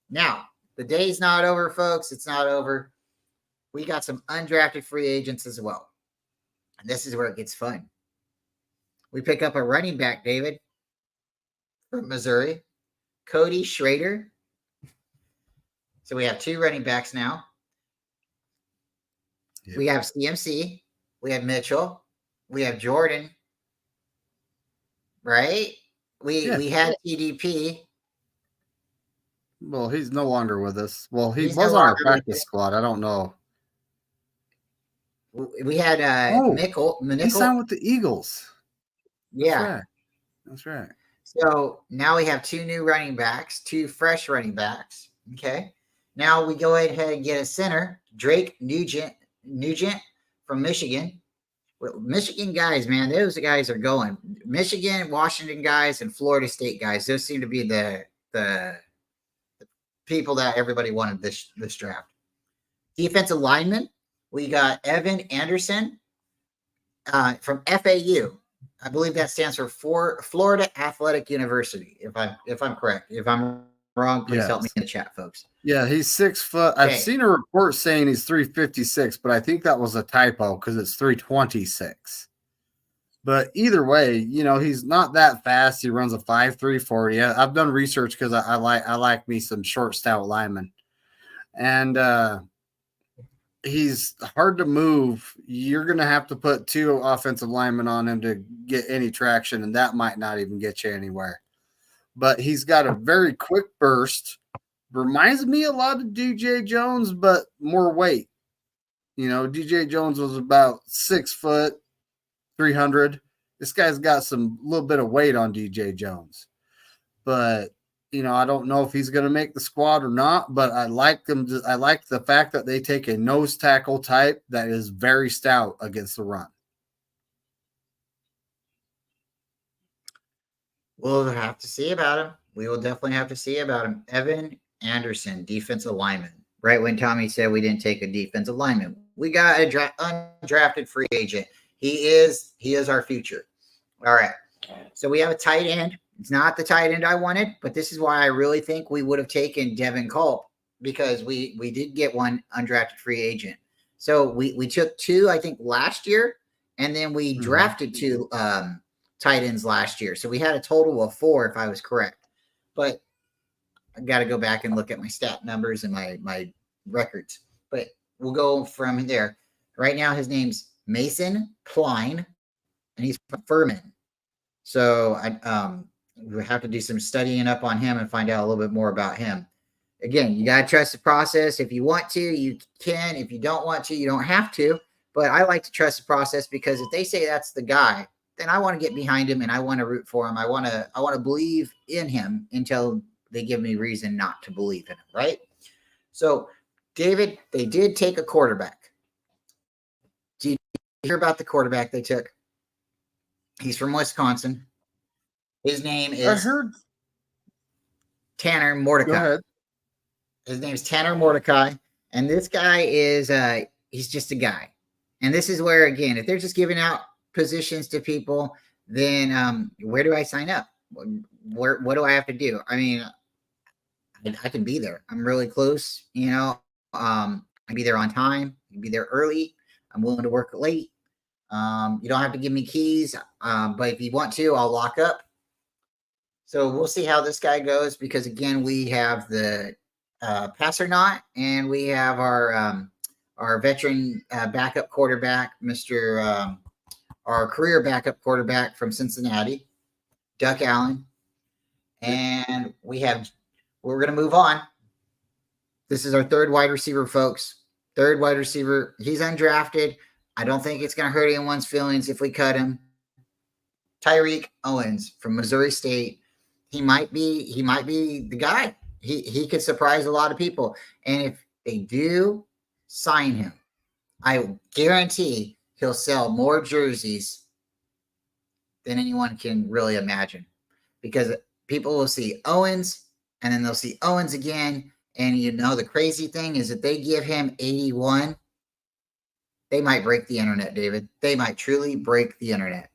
Now, the day's not over, folks. It's not over. We got some undrafted free agents as well. And this is where it gets fun. We pick up a running back, David, from Missouri, Cody Schrader. So we have 2 running backs now. Yep. We have CMC. We have Mitchell. We have Jordan. Right? We had TDP. Well, he's no longer with us. Well, he He's no was on our longer with practice us. squad. I don't know. We had He signed Mickle. with the Eagles. That's Yeah. right. That's right. So now we have 2 new running backs, 2 fresh running backs. Okay. Now we go ahead and get a center, Drake Nugent from Michigan. Well, Michigan guys, man, those guys are going. Michigan, Washington guys, and Florida State guys. Those seem to be the people that everybody wanted this draft. Defensive lineman, we got Evan Anderson from FAU. I believe that stands for Florida Athletic University. If I'm correct. If I'm wrong, please help me in the chat, folks. Yeah, he's 6 foot. Okay. I've seen a report saying he's 356, but I think that was a typo because it's 326. But either way, you know, he's not that fast. He runs a 5.3 40. I've done research because I like me some short, stout linemen. And he's hard to move. You're going to have to put 2 offensive linemen on him to get any traction, and that might not even get you anywhere. But he's got a very quick burst. Reminds me a lot of DJ Jones, but more weight. You know, DJ Jones was about 6 foot, 300. This guy's got some little bit of weight on DJ Jones. But, you know, I don't know if he's going to make the squad or not, but I like them. I like the fact that they take a nose tackle type that is very stout against the run. We'll have to see about him. We will definitely have to see about him. Evan Anderson, defensive lineman. Right when Tommy said we didn't take a defensive lineman, we got a undrafted free agent. He is our future. All right. So we have a tight end. It's not the tight end I wanted, but this is why I really think we would have taken Devin Culp, because we did get one undrafted free agent. So we took 2, I think, last year, and then we drafted 2 tight ends last year. So we had a total of 4, if I was correct. But I got to go back and look at my stat numbers and my records. But we'll go from there. Right now, his name's Mason Klein, and he's from Furman. So we have to do some studying up on him and find out a little bit more about him. Again, you got to trust the process. If you want to, you can. If you don't want to, you don't have to. But I like to trust the process, because if they say that's the guy, then I want to get behind him and I want to root for him. I want to believe in him until they give me reason not to believe in him, right? So, David, they did take a quarterback. Did you hear about the quarterback they took? He's from Wisconsin. His name is Tanner Mordecai. Go ahead. His name is Tanner Mordecai. And this guy is he's just a guy. And this is where, again, if they're just giving out positions to people, then where do I sign up? What do I have to do? I mean, I can be there. I'm really close, you know. I can be there on time. I can be there early. I'm willing to work late. You don't have to give me keys, but if you want to, I'll lock up. So we'll see how this guy goes, because again, we have the passer not, and we have our veteran backup quarterback, our career backup quarterback from Cincinnati, Duck Allen, and we're going to move on. This is our 3rd wide receiver, folks. 3rd wide receiver. He's undrafted. I don't think it's going to hurt anyone's feelings if we cut him. Tyreek Owens from Missouri State. He might be the guy. He could surprise a lot of people. And if they do sign him, I guarantee he'll sell more jerseys than anyone can really imagine, because people will see Owens and then they'll see Owens again. And you know, the crazy thing is, if they give him 81, they might break the internet, David. They might truly break the internet.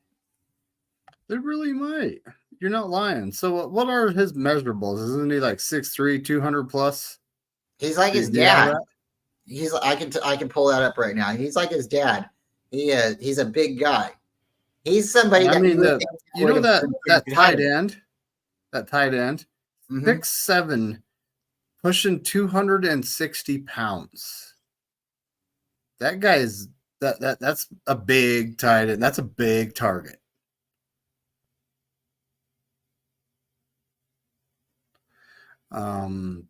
They really might. You're not lying. So, what are his measurables? Isn't he like 6'3", 200 plus? He's like his Do you have dad. that? I can pull that up right now. He's like his dad. He's a big guy. He's somebody I that you mean, would think you would know have that been that pretty tight high. end, that tight end, Mm-hmm. 6'7", pushing 260 pounds. That guy is that's a big tight end. That's a big target. Um,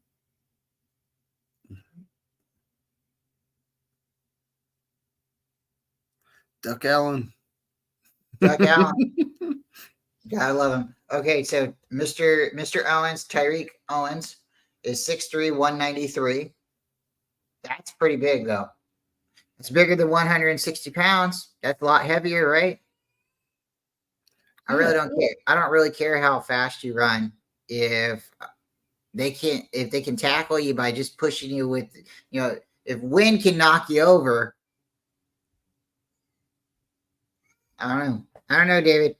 Duck Allen. Duck Allen, gotta love him. Okay, so Mr. Owens, Tyreek Owens, is 6'3", 193. That's pretty big though. It's bigger than 160 pounds. That's a lot heavier, right? I really Yeah. don't care. I don't really care how fast you run if if they can tackle you by just pushing you with, if wind can knock you over. I don't know, David.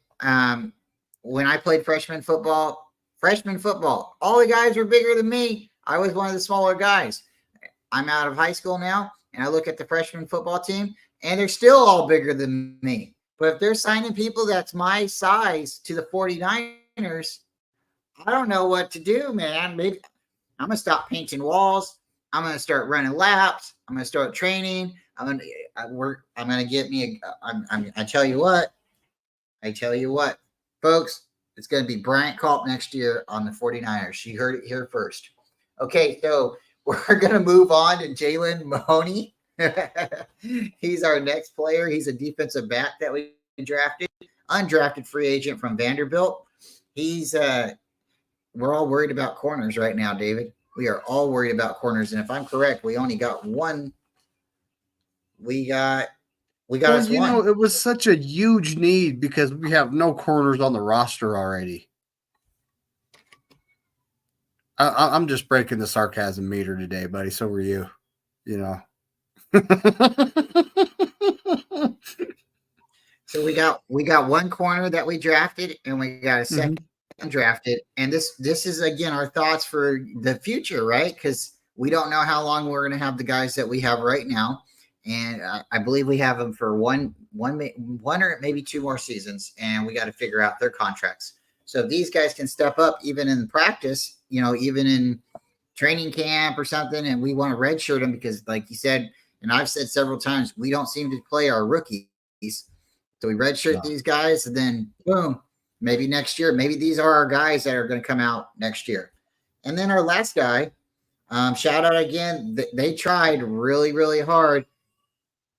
When I played freshman football, all the guys were bigger than me. I was one of the smaller guys. I'm out of high school now, and I look at the freshman football team, and they're still all bigger than me. But if they're signing people that's my size to the 49ers, I don't know what to do, man. Maybe I'm gonna stop painting walls. I'm gonna start running laps. I'm gonna start training. I'm gonna get me. I tell you what. I tell you what, folks. It's gonna be Bryant Culp next year on the 49ers. You heard it here first. Okay, so we're gonna move on to Jalen Mahoney. He's our next player. He's a defensive back that we drafted, undrafted free agent from Vanderbilt. He's we're all worried about corners right now, David. We are all worried about corners, and if I'm correct, we only got one. We got Well, us one. it was such a huge need because we have no corners on the roster already. I'm just breaking the sarcasm meter today, buddy. So were you. You know. So we got one corner that we drafted, and we got a second drafted. And this is again our thoughts for the future, right? Because we don't know how long we're going to have the guys that we have right now, and I believe we have them for one or maybe two more seasons, and we got to figure out their contracts. So if these guys can step up even in practice, even in training camp or something, and we want to redshirt them because, like you said, and I've said several times, we don't seem to play our rookies. So we redshirt these guys, and then boom, maybe next year, maybe these are our guys that are going to come out next year. And then our last guy, shout out again. They tried really, really hard.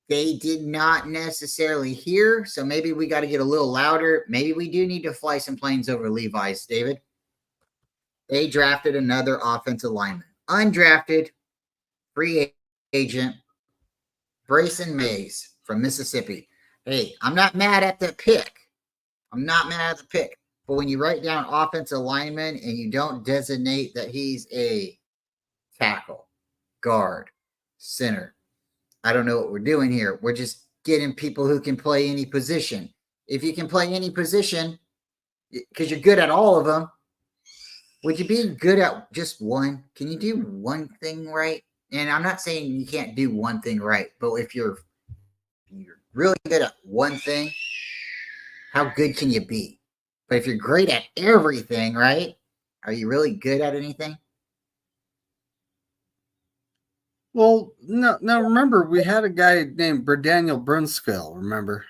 They did not necessarily hear, so maybe we got to get a little louder. Maybe we do need to fly some planes over Levi's, David. They drafted another offensive lineman, undrafted, free agent, Brayson Mays from Mississippi. Hey, I'm not mad at the pick. But when you write down offensive lineman and you don't designate that he's a tackle, guard, center, I don't know what we're doing here. We're just getting people who can play any position. If you can play any position, because you're good at all of them, would you be good at just one? Can you do one thing right? And I'm not saying you can't do one thing right, but if you're really good at one thing, how good can you be? But if you're great at everything, right? Are you really good at anything? Well, no, now remember, we had a guy named Daniel Brunskill. Remember,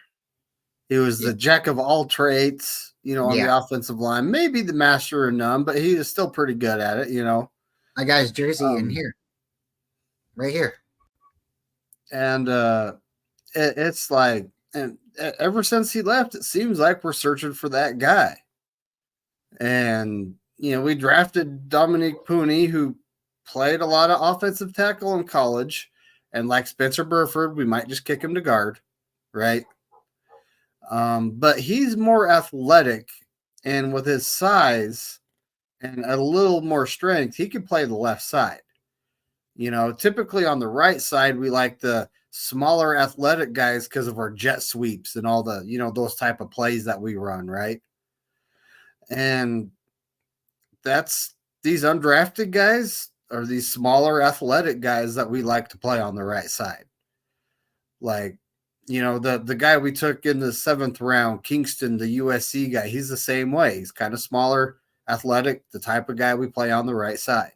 he was Yeah. the jack of all trades, on Yeah. the offensive line. Maybe the master of none, but he is still pretty good at it. I got his jersey in Um, here, right here. and it's like, and ever since he left, it seems like we're searching for that guy. And we drafted Dominique Pooney, who played a lot of offensive tackle in college, and like Spencer Burford, we might just kick him to guard, right? But he's more athletic, and with his size and a little more strength, he could play the left side. Typically on the right side, we like the smaller athletic guys because of our jet sweeps and all the, those type of plays that we run, right? And that's these undrafted guys are these smaller athletic guys that we like to play on the right side. Like, the guy we took in the 7th round, Kingston, the USC guy, he's the same way. He's kind of smaller, athletic, the type of guy we play on the right side.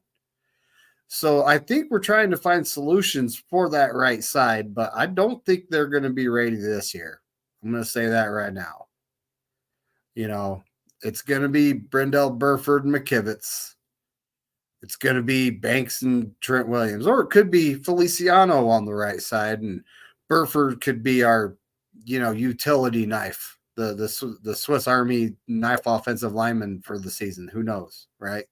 So I think we're trying to find solutions for that right side, but I don't think they're going to be ready this year. I'm going to say that right now. You know, it's going to be Brendel, Burford, and McKivitz. It's going to be Banks and Trent Williams, or it could be Feliciano on the right side, and Burford could be our, utility knife, the Swiss Army knife offensive lineman for the season. Who knows, right?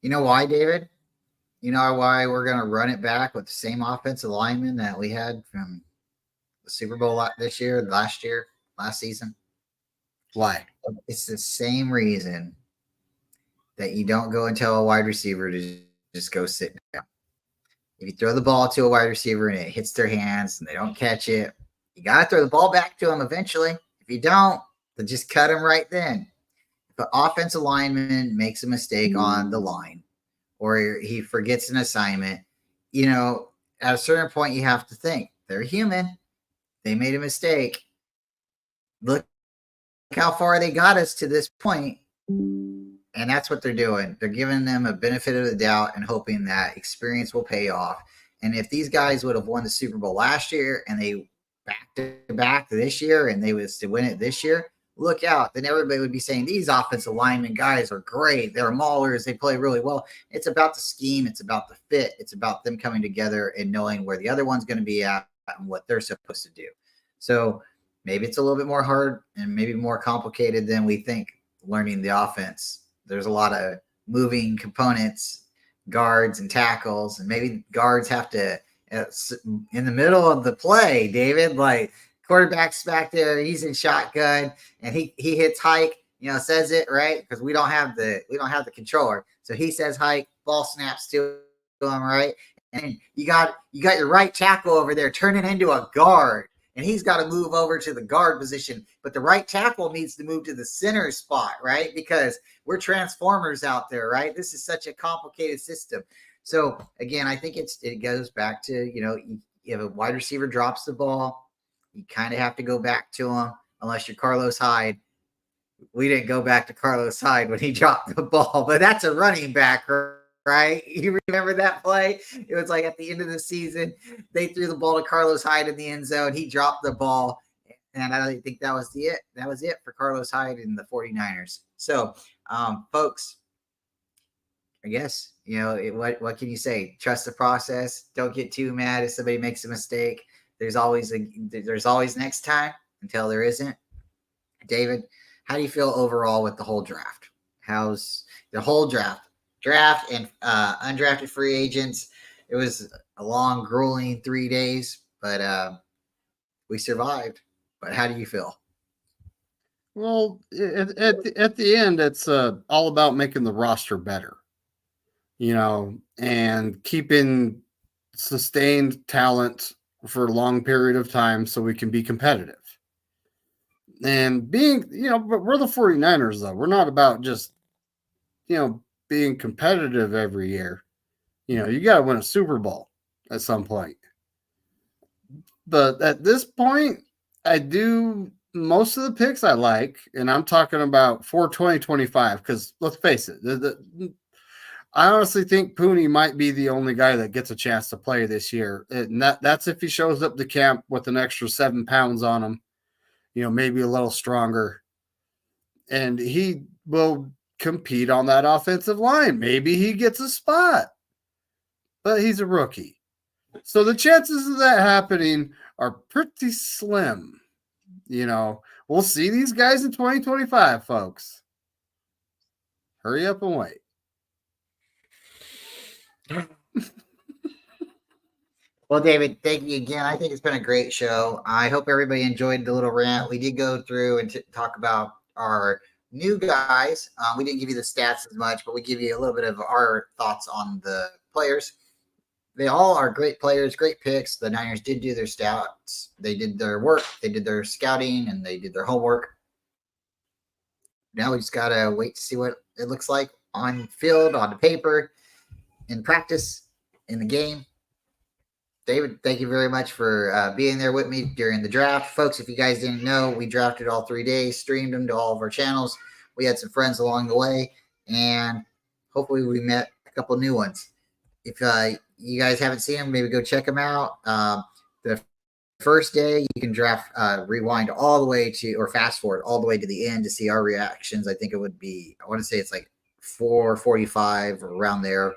You know why, David? You know why we're going to run it back with the same offensive lineman that we had from the Super Bowl this year, last season? Why? It's the same reason that you don't go and tell a wide receiver to just go sit down. If you throw the ball to a wide receiver and it hits their hands and they don't catch it, you got to throw the ball back to them eventually. If you don't, then just cut them right then. If an offensive lineman makes a mistake on the line or he forgets an assignment, at a certain point you have to think they're human. They made a mistake. Look how far they got us to this point. And that's what they're doing. They're giving them a benefit of the doubt and hoping that experience will pay off. And if these guys would have won the Super Bowl last year and they back to back this year and they was to win it this year, look out. Then everybody would be saying these offensive lineman guys are great. They're maulers. They play really well. It's about the scheme. It's about the fit. It's about them coming together and knowing where the other one's going to be at and what they're supposed to do. So maybe it's a little bit more hard and maybe more complicated than we think learning the offense. There's a lot of moving components, guards and tackles, and maybe guards have to, in the middle of the play, David, like quarterback's back there, he's in shotgun, and he hits hike, says it right because we don't have the controller, so he says hike, ball snaps to him, right, and you got your right tackle over there turning into a guard. And he's got to move over to the guard position. But the right tackle needs to move to the center spot, right? Because we're transformers out there, right? This is such a complicated system. So, again, I think it goes back to, if a wide receiver drops the ball, you kind of have to go back to him unless you're Carlos Hyde. We didn't go back to Carlos Hyde when he dropped the ball, but that's a running back, right? You remember that play? It was like at the end of the season, they threw the ball to Carlos Hyde in the end zone. He dropped the ball. And I don't think that was it. That was it for Carlos Hyde and the 49ers. So, folks, I guess, what can you say? Trust the process. Don't get too mad if somebody makes a mistake. There's always next time until there isn't. David, how do you feel overall with the whole draft? How's the whole draft and undrafted free agents? It was a long, grueling 3 days, but we survived. But how do you feel? Well, at the end, it's all about making the roster better, and keeping sustained talent for a long period of time so we can be competitive. And being, but we're the 49ers, though. We're not about just, being competitive every year. You got to win a Super Bowl at some point. But at this point, I do most of the picks I like, and I'm talking about for 2025 because let's face it, I honestly think Pooney might be the only guy that gets a chance to play this year. And that's if he shows up to camp with an extra 7 pounds on him, maybe a little stronger. And he will compete on that offensive line. Maybe he gets a spot, but he's a rookie. So the chances of that happening are pretty slim. We'll see these guys in 2025, folks. Hurry up and wait. Well, David, thank you again. I think it's been a great show. I hope everybody enjoyed the little rant. We did go through and talk about our new guys. We didn't give you the stats as much, but we give you a little bit of our thoughts on the players. They all are great players, great picks. The Niners did do their stats. They did their work. They did their scouting, and they did their homework. Now we just gotta wait to see what it looks like on field, on the paper, in practice, in the game. David, thank you very much for being there with me during the draft. Folks, if you guys didn't know, we drafted all 3 days, streamed them to all of our channels. We had some friends along the way, and hopefully we met a couple new ones. If you guys haven't seen them, maybe go check them out. The first day, you can draft, rewind all the way to, or fast forward all the way to the end to see our reactions. I think it would be, I want to say it's like 4:45 or around there.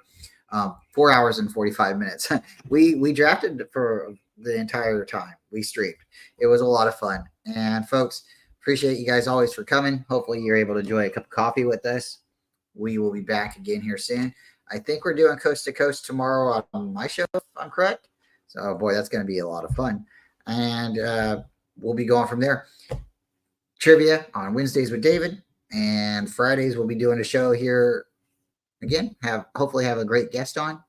4 hours and 45 minutes. we drafted for the entire time we streamed. It was a lot of fun. And folks, appreciate you guys always for coming. Hopefully you're able to enjoy a cup of coffee with us. We will be back again here soon. I think we're doing Coast to Coast tomorrow on my show, if I'm correct. So, boy, that's going to be a lot of fun. And we'll be going from there. Trivia on Wednesdays with David. And Fridays, we'll be doing a show here again. Hopefully have a great guest on.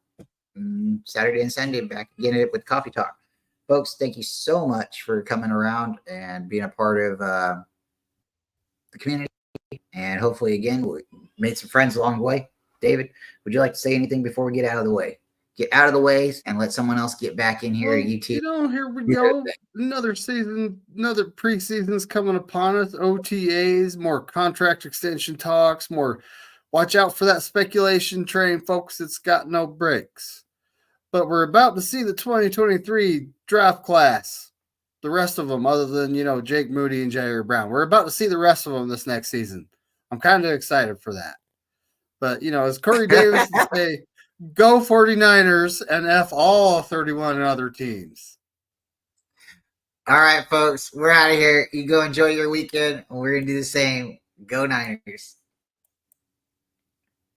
Saturday and Sunday, back again with Coffee Talk. Folks, thank you so much for coming around and being a part of the community. And hopefully, again, we made some friends along the way. David, would you like to say anything before we get out of the way? Get out of the way and let someone else get back in here. Well, here we go. Another season, another preseason's coming upon us. OTAs, more contract extension talks, more. Watch out for that speculation train, folks. It's got no brakes. But we're about to see the 2023 draft class. The rest of them, other than, Jake Moody and Jair Brown. We're about to see the rest of them this next season. I'm kind of excited for that. But, as Corey Davis would say, go 49ers and F all 31 other teams. All right, folks, we're out of here. You go enjoy your weekend. We're going to do the same. Go Niners.